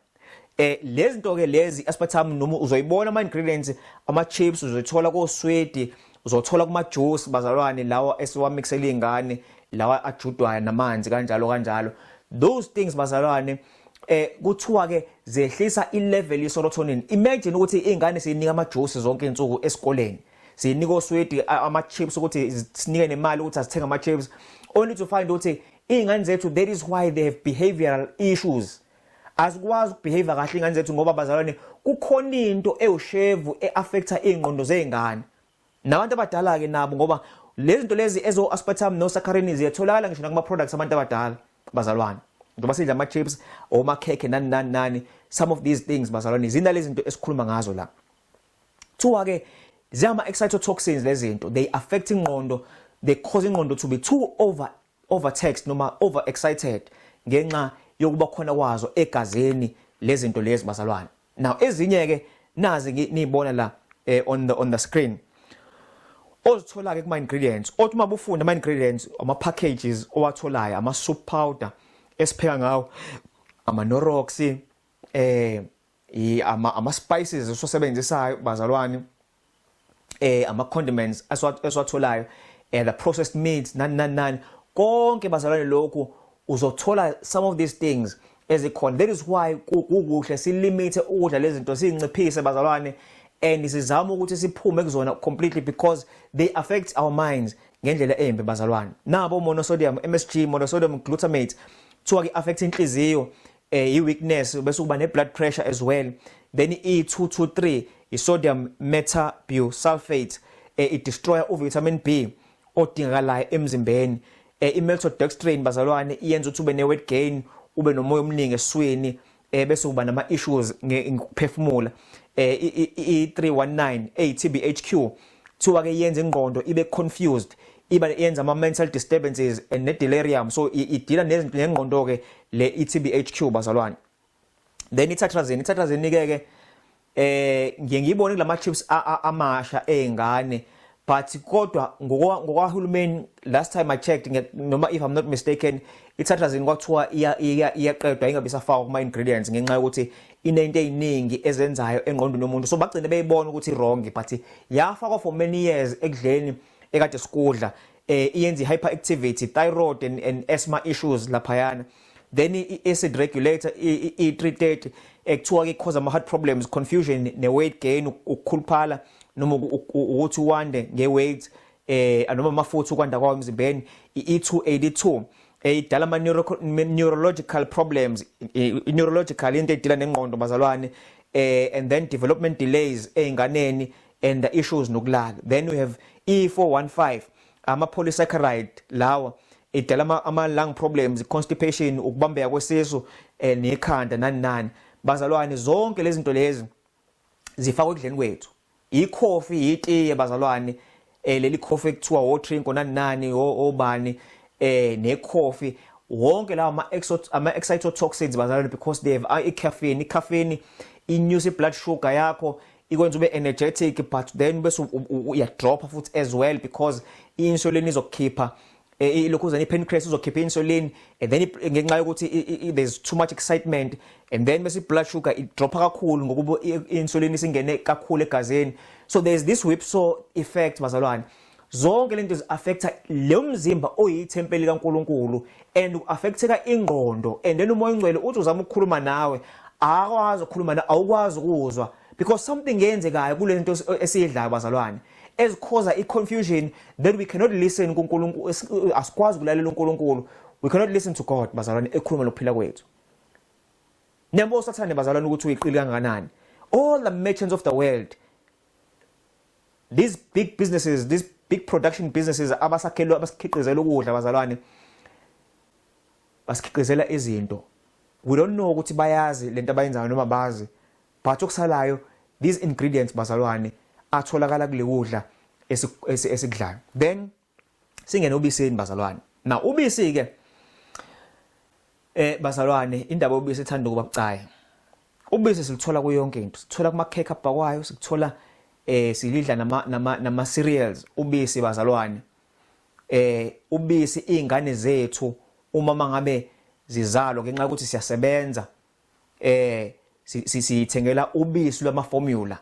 Lezi nto ke lezi aspartame noma uzoyibona ama ingredients, ama chips uzothola ko sweet, uzothola kuma juice bazalwane lawa esiwamixela ingane, lawa ajudwayo namanzi kanjalo. Those things bazalwane kuthiwa ke zehlisa i-level ye-serotonin. Imagine ukuthi ingane siyinika ama juice zonke insuku esikoleni, siyinika osweet ama chips ukuthi sinike nemali ukuthi asithenga ama chips, only to find ukuthi ingane zethu, that is why they have behavioral issues. Azikwazi ukubehave kahle ingane zethu ngoba bazalwane kukhona into ewushevu eaffecta ingqondo zezingane nabantu abadala ke nabo, ngoba lezi zinto lezi ezo aspartame no saccharin ziyatholakala ngisho nakuma products abantu abadala bazalwane. Njengoba sidla ama chips or ama cake nani, some of these things bazalwane zina lezi zinto esikhuluma ngazo la. Thuwa ke zama excitotoxins lezi zinto, they affect ingqondo, they cause ingqondo to be too overtaxed noma overexcited ngenxa yokuba khona kwazo egazeni lezi zinto lezi bazalwane. Now ezinye ke nazi nibona la on the screen ozithola ke kuma ingredients. Othi uma bufunda ama ingredients, ama packages owatholayo, ama soup powder esipheka ngawo, ama Norox ama spices esiwasebenzisayo bazalwane, ama condiments esiwatholayo, the processed meats nani konke bazalwane lokhu uzothola some of these things ezikhona. That is why kukuhle silimite ukudla lezi zinto, sinciphise bazalwane, and sizama ukuthi siphume kuzona completely because they affect our minds ngendlela embi bazalwane. Nabo monosodium MSG, monosodium glutamate kuthiwa ke affect inhliziyo, i-weakness, bese kuba ne-blood pressure as well. Then E223 i-sodium metabisulfate, i-destroyer uvitamin B odingakalayo emzimbeni. I-maltodextrin bazalwane iyenza ukuthi ube ne-weight gain, ube nomoya omningi esiswini, bese kuba nama-issues ngokuphefumula. E319 TBHQ kuthiwa ke yenza ingqondo ibe confused, yenza ama-mental disturbances and ne-delirium, so idila nezinto ngengqondo ke le TBHQ bazalwane. Then ithatrazine ke ngiye ngiyibone kulama chips amasha ezingane, but kodwa ngokwahulumeni last time I checked, noma if I'm not mistaken, ithatrazine kwathiwa iyaqedwa ingabe isafakwa kuma ingredients ngenxa yokuthi inento eziningi ezenzayo engqondweni yomuntu, so bagcine beyibona ukuthi wrong, but yafakwa for many years ekudleni ekade sikudla. Iyenza hyperactivity, thyroid and asthma issues laphayana. Then i-acid regulator i-330 kuthiwa ke cause ama heart problems, confusion ne-weight gain, ukukhuluphala noma ukuthi uwande nge-weight, noma amafutha ukwanda kwawo emzimbeni. I-E282 idala ama-neurological problems, neurological into edila nengqondo bazalwane, and then development delays ey'nganeni and the issues nokulala. Then we have E415 ama-polysaccharide, lawa idala ama-lung problems, constipation, ukubambeka kwesisu, nekhanda nani bazalwane. Zonke lezi zinto lezi zifakwa ekudleni kwethu. I-coffee, itiye bazalwane, leli coffee kuthiwa o-drink nani obani, ne-coffee, wonke lawa ama-excitotoxins bazalwane, because they have i-caffeine. I-caffeine inyusa i-blood sugar yakho, ikwenza ube energetic, but then bese uyadropa futhi as well, because i-insulin izokukhipha, ilokhuzana i-pancreas izokhipha i-insulin, and then ngenxa yokuthi there's too much excitement, and then bese i-blood sugar idropa kakhulu ngokuba i-insulin isingene kakhulu egazini. So there's this whipsaw effect bazalwane. Zonke lento zi-affecta leyo mzimba oyithempeli kaNkulunkulu, and u-affecteka ingqondo, and then umoya ongcwele uthi uzama ukukhuluma nawe akwazi ukukhuluma nawe, awukwazi ukuzwa, because something yenzekayo kule nto esiyidlayo bazalwane ezikhoza i-confusion that we cannot listen kuNkulunkulu, asikwazi ukulalela uNkulunkulu, we cannot listen to God bazalwane ekhuluma lokuphila kwethu. Nembo sathane bazalwane ukuthi uyiqili kangakanani. All the merchants of the world, these big businesses, these big production businesses abasikhiqizela ukudla bazalwane, basikhiqizela izinto, we don't know ukuthi bayazi lento abayenzayo noma bazi, but okusalayo these ingredients bazalwane atholakala kule kudla esikudlayo. Then singene ubisini bazalwane. Now ubisi ke bazalwane, indaba ubisi ethanda ukuba bucayi. Ubisi silithola kuyo yonke into, sithola kuma cake abhakwayo, sikuthola silidla nama cereals. Ubisi bazalwane, ubisi izingane zethu uma mangabe zizalo ngenxa ukuthi siyasebenza, sithengela ubisi lwama formula.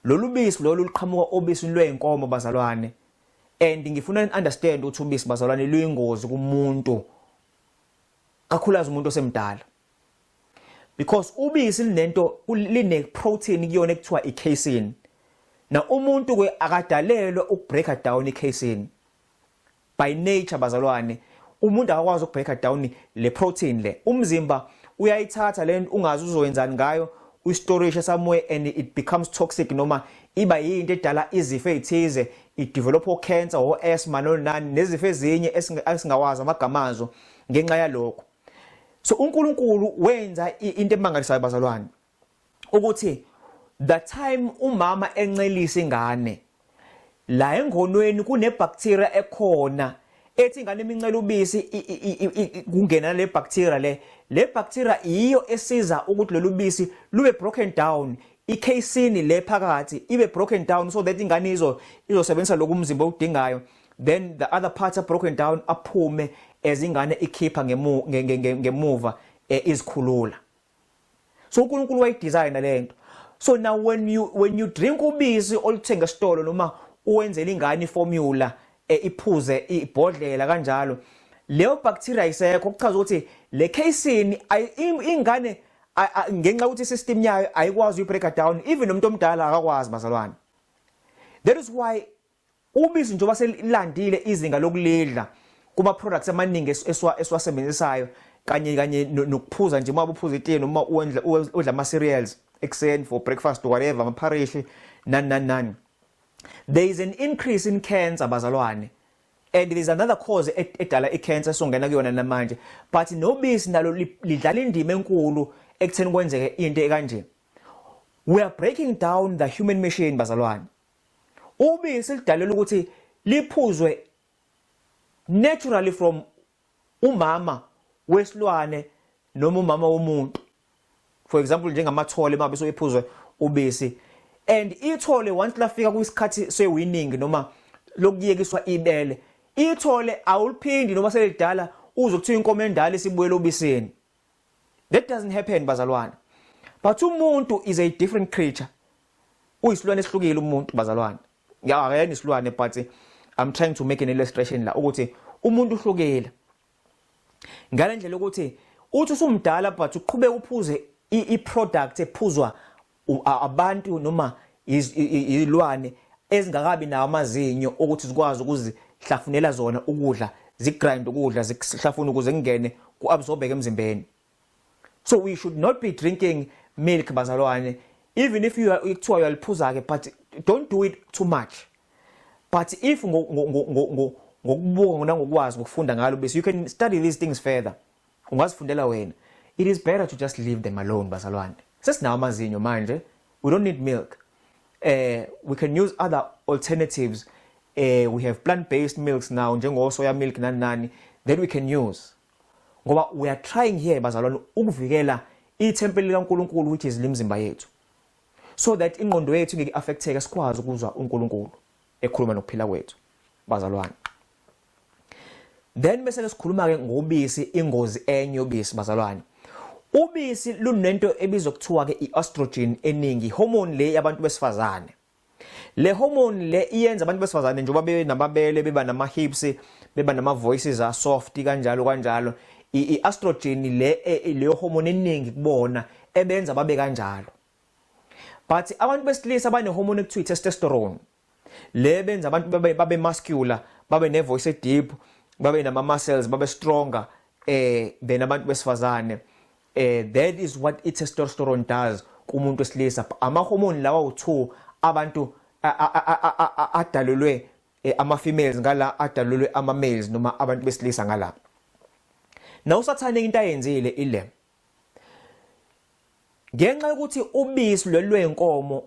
Lolu bisi lolu liqhamuka obisini lweinkomo bazalwane, and ngifuna understand ukuthi ubisi bazalwane luyingozi kumuntu, kakhulukazi umuntu osemdala, because ubisi linento line protein kuyona ekuthiwa i-casein. Na umuntu ke akadalelwe ukubreak down i-casein by nature bazalwane. Umuntu akakwazi ukubreak down le protein le, umzimba uyayithatha lento ungazi uzoyenzani ngayo, u-storage somewhere, and it becomes toxic, noma iba yinto edala izifo ezithize, i-develop cancer or asthma nonani nezifo ezinye esingawazi amagama azo ngenxa yalokho. So uNkulunkulu wenza into emangalisayo bazalwane, ukuthi the time umama encelisa ingane, la engonweni kunebacteria ekhona ethi ingane imincela ubisi kungena le bacteria le bacteria iyo esiza ukuthi lolu bisi lube broken down, i-casein le phakathi ibe broken down, so that ingane izosebenzisa lokhu umzimba udingayo, then the other parts are broken down, aphume ezingane ikhipha ngemuva izikhulula. So uNkulunkulu wayidesigna lento. So now when you drink ubisi oluthenga esitolo noma uwenzela ingane iformula iphuze ibhodlela kanjalo, leyo bacteria isekho, okuchaza ukuthi le casein ingane ngenxa ukuthi system yayo ayikwazi ukubreak down, even nomuntu omdala akakwazi bazalwane. That is why ubisi njengoba selilandile izinga lokulidla kuma products amaningi eswasebenzisayo kanye nokuphuza nje uma uphuza itiye noma udla ama cereals ekseni for breakfast or whatever, ama parish nani. There is an increase in cancer bazalwane, and there is another cause edala icancer songena kuyona namanje, but nobisi nalo lidlala indima enkulu ekutheni kwenzeke into ekanje. We are breaking down the human machine bazalwane. Ubisi lidalela ukuthi liphuzwe naturally from umama wesilwane noma umama womuntu. For example, njengamathole mabe soyiphuzwe ubisi, and ithole once lafika kwisikhathi sewinning noma lokuyekiswa ibele, ithole awuliphindi noma selidala uzokuthiwa inkomo endala isibuyele ubisini. That doesn't happen bazalwane. But umuntu is a different creature. Uyisilwane esihlukile umuntu bazalwane. Ngiyakayena isilwane, but I'm trying to make an illustration la ukuthi umuntu uhlukile. Ngale ndlela ukuthi uthi usumdala but uqhubeka uphuze i-product ephuzwa abantu noma izilwane ezingakabi nawo amazinyo ukuthi zikwazi ukuzihlafunela zona ukudla, zigrind ukudla, zihlafuna ukuze ngene kuabsorbeke emzimbeni. So we should not be drinking milk bazalwane, even if you are uyaliphuza ke, but don't do it too much. But if ngokubuka nangokwazi ngokufunda ngalo bese you can study these things further, ungazifundela wena. It is better to just leave them alone bazalwane. Sesinawo amazinyo manje, we don't need milk. We can use other alternatives. We have plant-based milks now, njengo soya milk nani that we can use. Ngoba we are trying here bazalwane ukuvikela ithempeli likaNkulunkulu which is limzimba yethu, so that ingqondo yethu ngeke affecteke, sikwazi ukuzwa uNkulunkulu ekhuluma nokuphila kwethu bazalwane. Then bese sikhuluma ke ngobisi, ingozi enye yobisi bazalwane. Ubisi lunento ebizwa kuthiwa ke iestrogen eningi, hormone le yabantu besifazane. Le hormone le iyenza abantu besifazane njengoba bebe namabele, beba nama hips, beba nama voices a soft kanjalo. I-estrogen le hormone eningi kubona ebenza babe kanjalo. But abantu besilisa bane hormone ekuthiwa testosterone. Le benza abantu babe muscular, babe ne voice deep, babe nama muscles, babe stronger than abantu besifazane. That is what testosterone does kumuntu wesilisa. Ama hormone lawa u2 abantu adalulwe ama females ngala adalulwe ama males noma abantu besilisa ngala. Now usathane into ayenzile ile. Ngenxa yokuthi ubisi lwenkomo,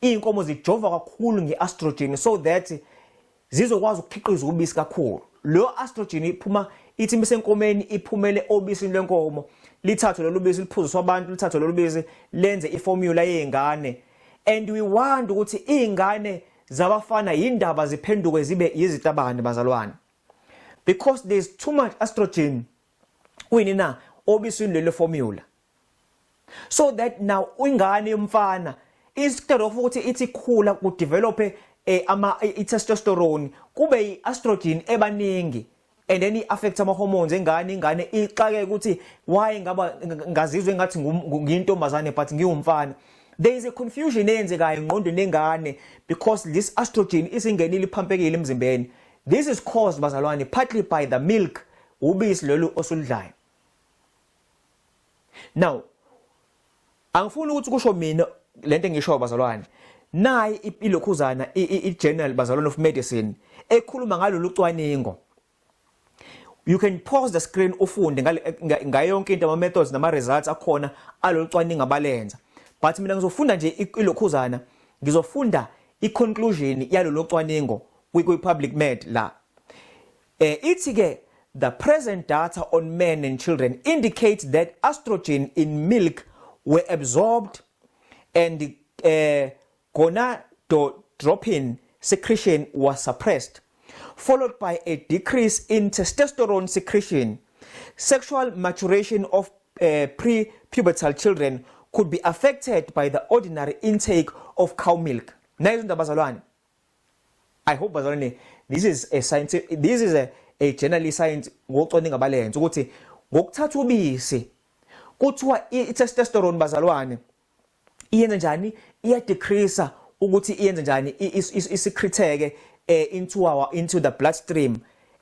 inkomo zijova kakhulu ngeestrogen so that zizokwazi ukukhiqiza ubisi kakhulu. Lo estrogen iphuma ithi besenkomeni iphumele obisini lwenkomo, lithathe lolu bisi liphuziswa abantu, lithathe lolu bisi lenze iformula yezingane. And we want ukuthi izingane zabafana indaba ziphenduke zibe yizitabane bazalwane, because there's too much estrogen winina obisini lelo formula. So that now ingane yomfana instead of ukuthi ithi khula ku develop testosterone kube estrogen ebaningi, and then affect ama hormones ingane ixake ukuthi why ngaba ngazizwe ngathi ngiyintombazane but ngiyumfana. There is a confusion eyenzekayo engqondweni engane because this estrogen isingenile iphampekile emzimbeni. This is caused bazalwane partly by the milk, ubisi lolu osulidlayo. Now angifuni ukuthi kusho mina lento engisho bazalwane, nayi ilokhuzana i-Journal bazalwane of Medicine ekhuluma ngalolu cwaningo. You can pause the screen ufunde ngayo yonke into ama methods nama results akhona alolu cwaningo abalenza. But mina ngizofunda nje ilokhuzana, ngizofunda i-conclusion yalolu cwaningo kwi-Public Med la. Ithi ke the present data on men and children indicates that estrogen in milk were absorbed and gonadotropin secretion was suppressed, followed by a decrease in testosterone secretion. Sexual maturation of pre-pubertal children could be affected by the ordinary intake of cow milk. Nayizo bazalwane. I hope bazalwane this is a generally science ngocwaninga balenze ukuthi ngokuthatha ubisi kuthiwa i-testosterone bazalwane iyenza njani decrease ukuthi iyenza njani isecreteke into the bloodstream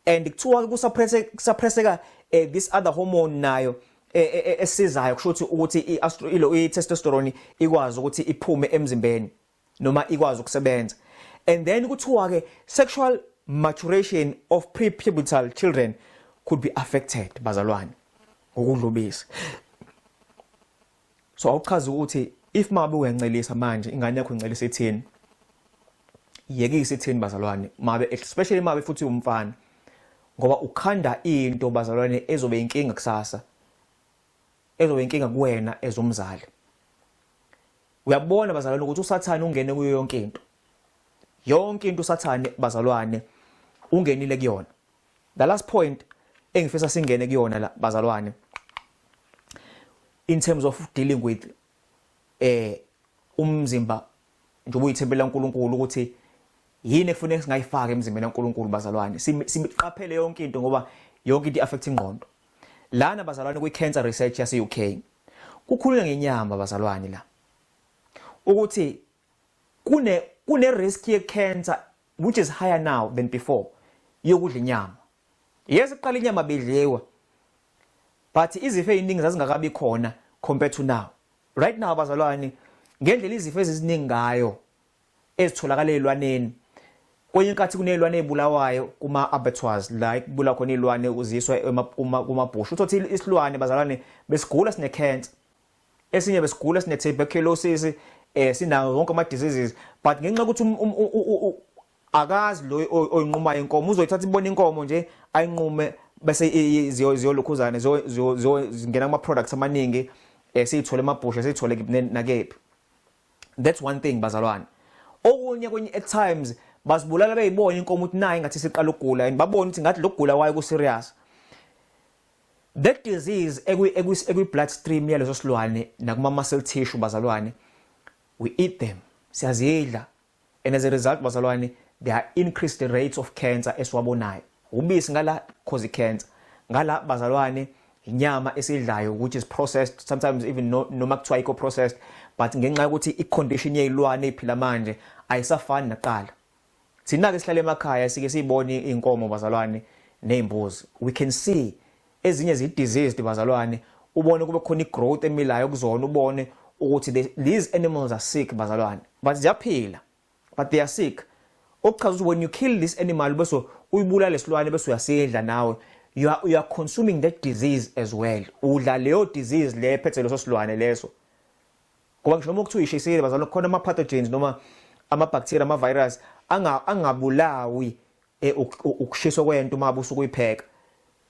and kuthiwa kusuppresseka this other hormone nayo esizayo kusho ukuthi i-testosterone ikwazi ukuthi iphume emzimbeni noma ikwazi ukusebenza. And then kuthiwa ke sexual maturation of pre-pubertal children could be affected bazalwane ngokudlubisa. So awuchaza ukuthi if mabe uyancelisa manje ingane yakho incelisa ethini yekise ethini bazalwane mabe especially mabe futhi umfana ngoba ukhanda into bazalwane ezobe inkinga kusasa ezobe inkinga kuwena ezomzali. Uyabona bazalwane ukuthi usathane ungene kuyo yonke into usathane bazalwane ungenile kuyona. The last point engifisa singene kuyona la bazalwane in terms of dealing with umzimba njengoba uyithembela uNkulunkulu ukuthi yini ekufanele singayifaka emzimbeni kaNkulunkulu bazalwane siqaphele yonke into ngoba yonke into affect ingqondo. Lana bazalwane kwi cancer research yase UK kukhulunywa ngenyama bazalwane la ukuthi kune risk ye cancer which is higher now than before yokudla inyama. Yes iqala inyama bedliwa but izifo eziningi zazingakabi khona compared to now. Right now bazalwane ngendlela izifo eziningi ngayo ezitholakala elwaneni kwenye inkathi kunelwane ebulawayo kuma abattoirs like bula khona ilwane uziswa kuma bush uthothi isilwane bazalwane besigula sine cancer esinye besigula sine tuberculosis sinawo zonke ama diseases but ngenxa ukuthi akazi lo oyinquma inkomo uzoyithatha ibona inkomo nje ayinqume bese ziyolokhuzana zingena ama products amaningi siyithole emabhusha siyithole nakephi. That's one thing bazalwane. Okunye kwenye at times basibulala beyibona inkomo ukuthi nayi ngathi siqala ukugula and babona ukuthi ngathi lokugula wayo ku serious. That disease ekwi bloodstream yaleso silwane nakuma muscle tissue bazalwane we eat them siyazidla and as a result bazalwane there are increased rates of cancer eswabonayo. Ubisi ngala cause cancer ngala bazalwane inyama esidlayo which is processed sometimes even noma kuthiwa iko processed but ngenxa ukuthi icondition yezilwane ephila manje ayisafani naqala. Thina ke sihlale emakhaya sike sibone inkomo bazalwane nezimbuzi we can see ezinye zi diseased bazalwane ubone kube khona igrowth emilayo kuzona ubone ukuthi these animals are sick bazalwane but ziyaphila but they are sick. Okuchaza ukuthi when you kill this animal bese uyibulala lesilwane bese uyasidla nawe you are consuming that disease as well. Udla leyo disease le phethe leso silwane leso. Ngoba ngisho uma kuthiwa ishisile bazalwane khona ama pathogens noma ama bacteria ama virus angabulawi ukushiswa kwento mabu usukuyipheka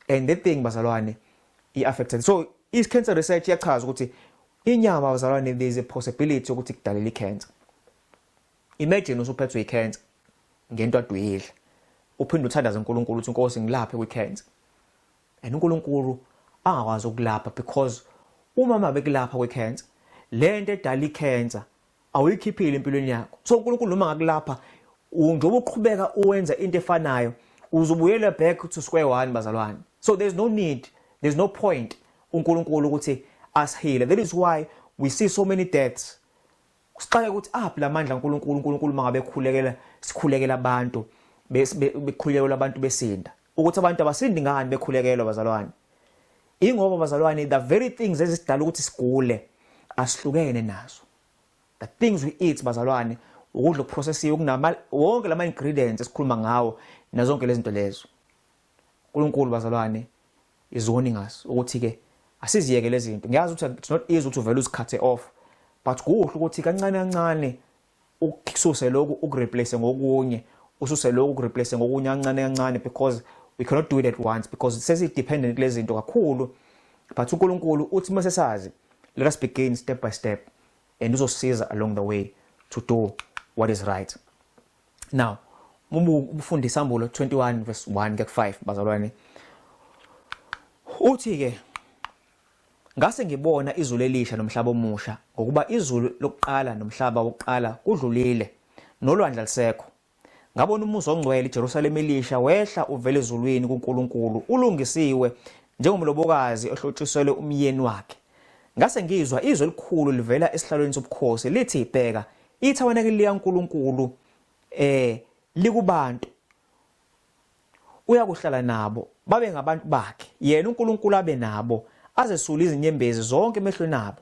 and that thing bazalwane I affected. So is cancer research yachaza ukuthi inyama bazalwane there is a possibility ukuthi kudalele icancer. Imagine usuphethwe icancer ngento aduyidla uphinde uthandaze uNkulunkulu ukuthi inkosi ngilaphe kwicancer and uNkulunkulu angakwazi ukulapha because uma mabe kulapha kwecancer lento edala icancer awuyikhiphile empilweni yakho. So uNkulunkulu noma ngakulapha njengoba uqhubeka uwenza into efanayo uzobuyela back to square one bazalwane. So there's no need, there's no point uNkulunkulu ukuthi asihile. That is why we see so many deaths. Siqala ukuthi aphi lamandla uNkulunkulu mangabe ekhulekela sikhulekela abantu bekhulekela abantu besinda ukuthi abantu abasindi ngani bekhulekelwa bazalwane. Ingoba bazalwane the very things ezisidala ukuthi sigule asihlukene nazo. The things we eat bazalwane ukudla okuprocessiwe kunama wonke lama ingredients esikhuluma ngawo nazonke lezi zinto lezo. uNkulunkulu bazalwane izoni ngaso ukuthi ke asiziyeke lezi zinto. Ngiyazi ukuthi it's not easy to value cut off but kuhle ukuthi kancane kancane ukususe lokhu ukureplace ngokunye ususe lokhu ukureplace ngokunye kancane kancane because we cannot do it at once because sesi dependent lezi zinto kakhulu but uNkulunkulu uthi mase sazi let us begin step by step and uzosiza along the way to do what is right. Now umufunda isambulo 21 verse 1 ke 5 bazalwane uthi ke ngase ngibona izulu elisha nomhlaba omusha ngokuba izulu lokuqala nomhlaba wokuqala kudlulile nolwandle lisekho. Ngabona umuzi ongcwele iJerusalem elisha wehla uvela ezulwini kuNkulunkulu ulungisiwe njengomlobokazi ohlotshiselwe umyeni wakhe. Ngase ngizwa izwi elikhulu livela esihlalweni sobukhosi lithi bheka ithabanakeli likaNkulunkulu likubantu uyakuhlala nabo babe ngabantu bakhe yena uNkulunkulu abe nabo azesula izinyembezi zonke emehlweni abo.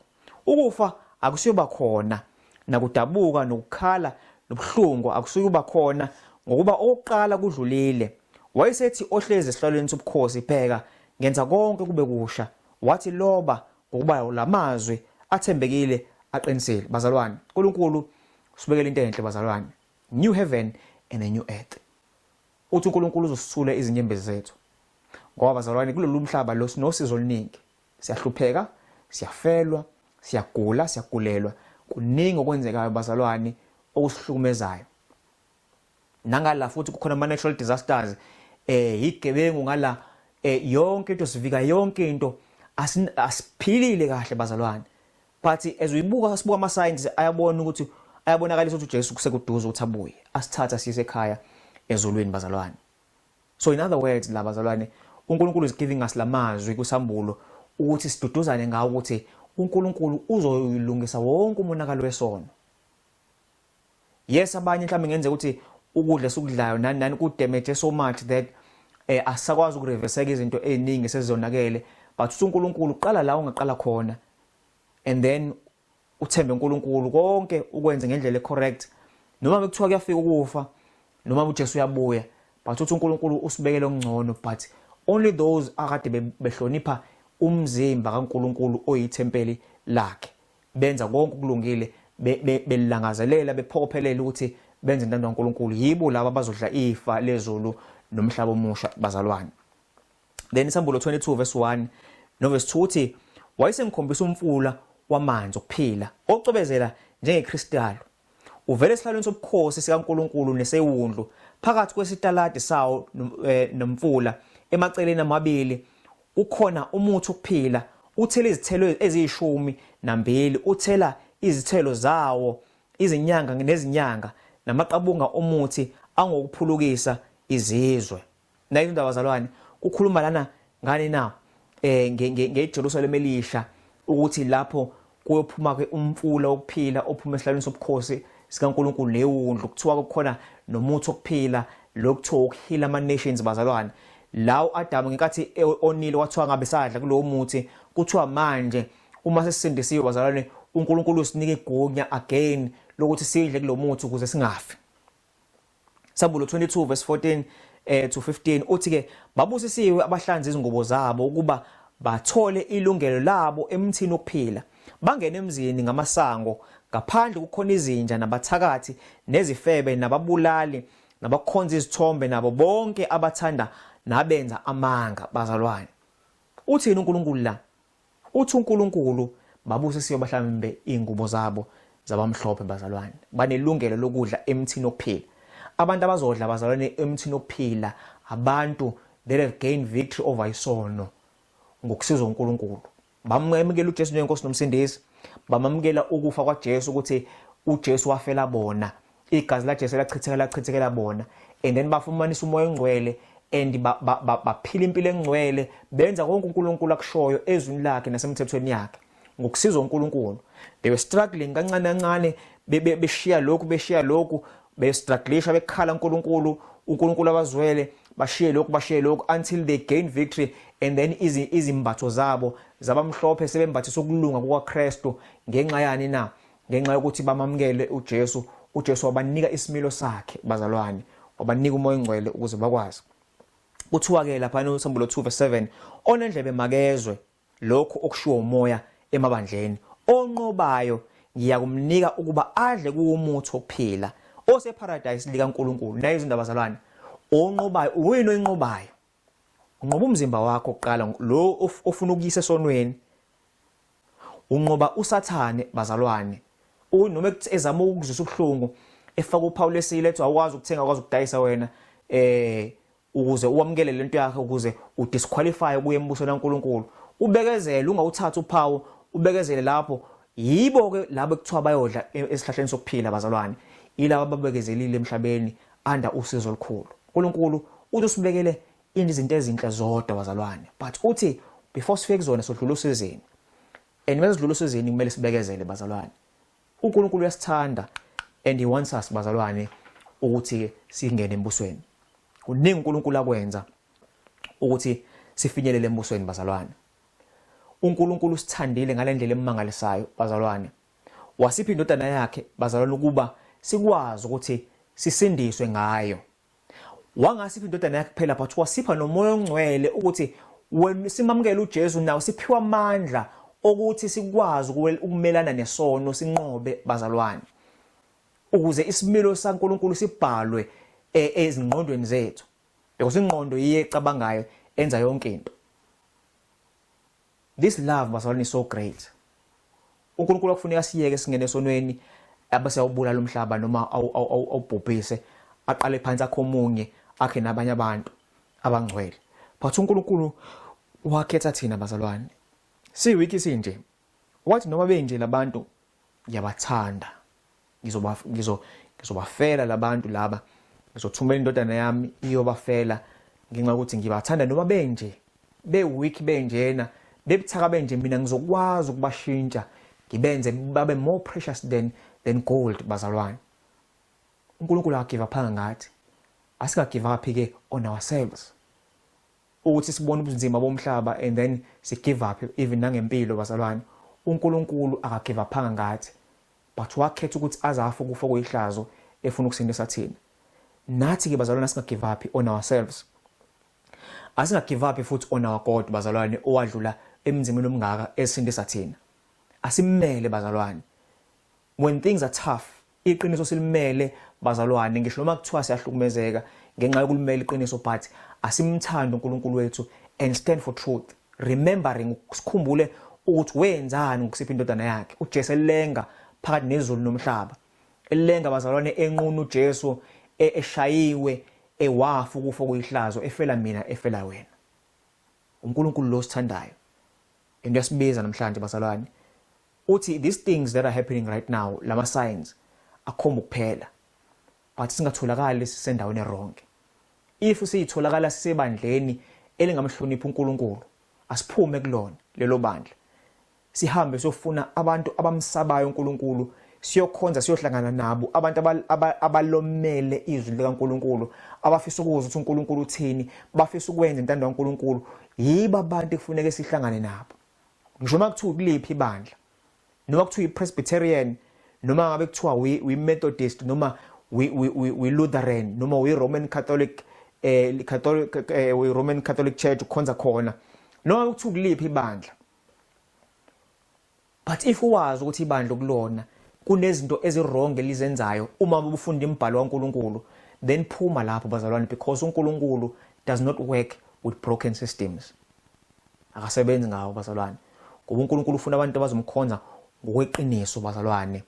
Ukufa akusiyoba khona nakudabuka nokukhala nobuhlungu akusiyoba khona ngokuba oqala kudlulile. Wayesethi ohlezi esihlalweni sobukhosi bheka ngenza konke kube kusha wathi loba ngokuba lamazwi athembekile aqinisile. Bazalwane, uNkulunkulu usibekele into enhle bazalwane. New heaven and a new earth. Uthi uNkulunkulu uzosisula izinyembezi zethu. Ngoba bazalwane kulolu mhlaba lo sinosizo oluningi. Siyahlupheka, siyafelwa, siyagula, siyagulelwa. Kuningi okwenzekayo bazalwane okusihlukumezayo. Nangala futhi kukhona ama natural disasters, igebengu ngala, yonke into sivika yonke into asiphilile kahle bazalwane. But as sibuka ama signs ayabona ukuthi ayabonakalisa ukuthi uJesu kusekuduze ukuthi abuye asithatha sise ekhaya ezulwini bazalwane. So in other words la bazalwane, uNkulunkulu is giving us lamazwi kusambulo ukuthi siduduzane ngawo ukuthi uNkulunkulu uzoyilungisa wonke umonakalo wesono. Yes, abanye mhlawumbe ngenze ukuthi ukudla esukudlayo nani kudamage so much that asakwazi ukureverseka izinto eziningi sezizonakele, but uNkulunkulu uqala la ungaqala khona and then uthembe uNkulunkulu konke ukwenze ngendlela ecorrect. Noma bekuthiwa kuyafika ukufa noma uJesu uyabuya, but uthi uNkulunkulu usibekele okungcono, but only those akade behlonipha umzimba kaNkulunkulu oyithempeli lakhe benza konke okulungile belangazelela bephokophelela ukuthi benze intando kaNkulunkulu, yibo laba abazodla ifa lezulu nomhlaba omusha bazalwane. Then isambulo 22 verse 1 no verse 2 uthi wayesengikhombisa umfula wamanzi okuphila ocobezela njengekristalo uvela esihlalweni sobukhosi sikaNkulunkulu nesewundlu phakathi kwesitaladi sawo nomfula emaceleni amabili ukhona umuthi okuphila uthela izithelo eziyishumi-2 uthela izithelo zawo izinyanga nezinyanga namaqabunga omuthi angokuphulukisa izizwe. Nayo indaba bazalwane kukhuluma lana ngani na ngeJerusalem elisha ukuthi lapho kuyophuma ke umfula okuphila ophuma esihlalweni sobukhosi sikaNkulunkulu newundlu kuthiwa kukhona nomuthi okuphila lokuthiwa ukuhila ama nations bazalwane. Lawo Adamu ngenkathi onile wathiwa ngabe sadla kulowo muthi kuthiwa manje uma sesisindisiwe bazalwane uNkulunkulu usinike igunya again lokuthi sidle kulo muthi ukuze singafi. Sambulo 22 verse 14 to 15 uthi ke babusisiwe abahlanza izingubo zabo ukuba bathole ilungelo labo emthini okuphila bangene emzini ngamasango ngaphandle kukhona izinja nabathakathi nezifebe nababulali nabakhonza izithombe nabo bonke abathanda nabenza amanga bazalwane. Uthini uNkulunkulu la? Uthi uNkulunkulu babusisiwe bahlambe ingubo zabo zabamhlophe bazalwane banelungelo lokudla emthini okuphila. Abantu abazodla bazalwane emthini okuphila abantu they have gained victory over isono ngokusizwa uNkulunkulu. Bamemukela uJesu njengenkosi nomsindisi, bamamukela ukufa kwaJesu ukuthi uJesu wafela bona, igazi laJesu lachithekela bona, and then bafumanisa umoya ongcwele and baphila impilo engcwele benza konke uNkulunkulu akushoyo ezwini lakhe nasemthethweni yakhe ngokusizwa uNkulunkulu. They were struggling kancane beshiya lokhu bestrugglisha bekhala uNkulunkulu abazwele bashiye lokhu until they gain victory, and then izimbatho zabo zabamhlophe sebembathisa ukulunga kukaKristu ngenxa yani na ngenxa yokuthi bamamukele uJesu wabanika isimilo sakhe bazalwane, wabanika umoya ongcwele ukuze bakwazi. Kuthiwa ke lapha noSambulo 2 verse 7 onendlebe makezwe lokho okushiwo umoya emabandleni onqobayo ngiyakumnika ukuba adle kuumuthi okuphila oseparadise likaNkulunkulu. Nayo izindaba bazalwane onqobayo uyini oyinqobayo? Unqoba umzimba wakho oqala lo ofuna ukuyisa esonweni, unqoba uSathane bazalwane. Noma ezama ukuzwisa ubuhlungu efaka uPaul esilethe awukwazi ukuthenga akwazi ukudayisa wena ukuze uwamukele lento yakhe ukuze udisqualify kuye embusweni kaNkulunkulu. ubekezele ungawuthatha uphawu ubekezele lapho yibo ke labo ekuthiwa bayodla esihlahleni sokuphila bazalwane ilabo ababekezelile emhlabeni anda usizo olukhulu uNkulunkulu uthi usibekele izinto ezinhle zodwa bazalwane but uthi before sifike kuzona sodlula usizini and mase sidlula usizini kumele sibekezele bazalwane uNkulunkulu uyasithanda and he wants us bazalwane ukuthi singene embusweni kuningi uNkulunkulu akwenza ukuthi sifinyelele embusweni bazalwane uNkulunkulu usithandile ngalendlela emangalisayo bazalwane wasipha indodana yakhe bazalwane ukuba sikwazi ukuthi sisindiswe ngayo wangasipha indodana yakhe kuphela but wasipha nomoya ongcwele ukuthi when simamukela uJesu nawo siphiwa amandla ukuthi sikwazi ukumelana nesono sinqobe bazalwane ukuze isimilo saNkulunkulu sibhalwe ezingqondweni zethu because ingqondo iye ecabangayo enza yonke into. This love bazalwane is so great. uNkulunkulu akufuneka siyeke singene esonweni abase awubulala umhlaba noma awubhubhise aqale phansi akho omunye akhe nabanye abantu abangcwele. But uNkulunkulu wakhetha thina bazalwane. Siwiki sinje. Wathi noma benje labantu ngiyabathanda. Ngizobafela labantu laba. Ngizothumela indodana yami iyobafela ngenxa ukuthi ngibathanda noma benje. Be-weak benjena, bebuthaka benje mina ngizokwazi ukubashintsha. Ngibenze babe more precious than gold bazalwane. uNkulunkulu akagive up ngathi. Asika give up ke on ourselves. Ukuthi sibone ubunzima bomhlaba and then si give up even nangempilo bazalwane. uNkulunkulu akagive up ngathi. But wakhetha ukuthi azafa ukufa kwehlazo efuna ukusindisa thina. Nathi ke bazalwane singa give up on ourselves. Asinga give up futhi on our God bazalwane owadlula emzimeni omngaka esindisa thina. Asimele bazalwane. When things are tough, iqiniso silimele bazalwane ngisho noma kuthiwa siyahlukumezeka ngenxa yokulimela iqiniso but asimthanda uNkulunkulu wethu and stand for truth. Remembering sikhumbule ukuthi wenzani ngokusipha indodana yakhe. uJesu elenga phakathi nezulu nomhlaba. Elenga bazalwane enqunu uJesu eshayiwe ewafa ukufa kwehlazo efela mina efela wena. uNkulunkulu lo sithandayo. Endiyasibiza namhlanje bazalwane. Uthi these things that are happening right now, lama signs akhomba ukuphela. But singatholakala sisendaweni wrong. If siyitholakala sisebandleni elingamhlonipha uNkulunkulu, asiphume kulona lelo bandla. Sihambe siyofuna abantu abamsabayo uNkulunkulu, siyokhonza siyohlangana nabo, abantu abalomele izwi likaNkulunkulu, abafisa ukuzwa ukuthi uNkulunkulu uthini, bafisa ukwenza intando kaNkulunkulu, yiba abantu kufuneka sihlangane nabo. Ngisho makuthiwa kuliphi ibandla, noma kuthiwa iPresbyterian, noma ngabe kuthiwa we Methodist, noma we Lutheran, noma we Roman Catholic we Roman Catholic Church ukhonza khona, noma kuthiwa kuliphi ibandla. But if uwazi ukuthi ibandla kulona kunezinto ezirong elizenzayo uma ubufunda imbhalo kaNkulunkulu, then phuma lapho bazalwane, because uNkulunkulu does not work with broken systems. Akasebenzi ngawo bazalwane. Ngoba uNkulunkulu ufuna abantu abazomkhonza ngokweqiniso bazalwane.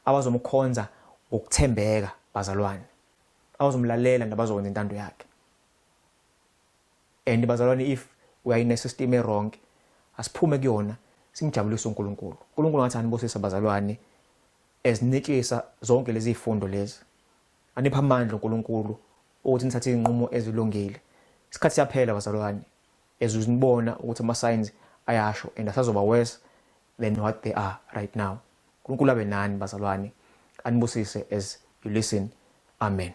Abazomkhonza ngokuthembeka bazalwane. Abazomlalela nabazokwenza intando yakhe. And bazalwane, if we are in a system wrong, asiphume kuyona simjabulise uNkulunkulu. uNkulunkulu ngathi anibusisa bazalwane ezinetshisa zonke lezi zifundo lezi. Anipha amandla uNkulunkulu ukuthi nithathe izinqumo ezilungile. Isikhathi siyaphela bazalwane. Ezuzinibona ukuthi ama signs ayasho and asazoba worse than what they are right now. uNkulunkulu abe nani bazalwane. Anibusise as you listen. Amen.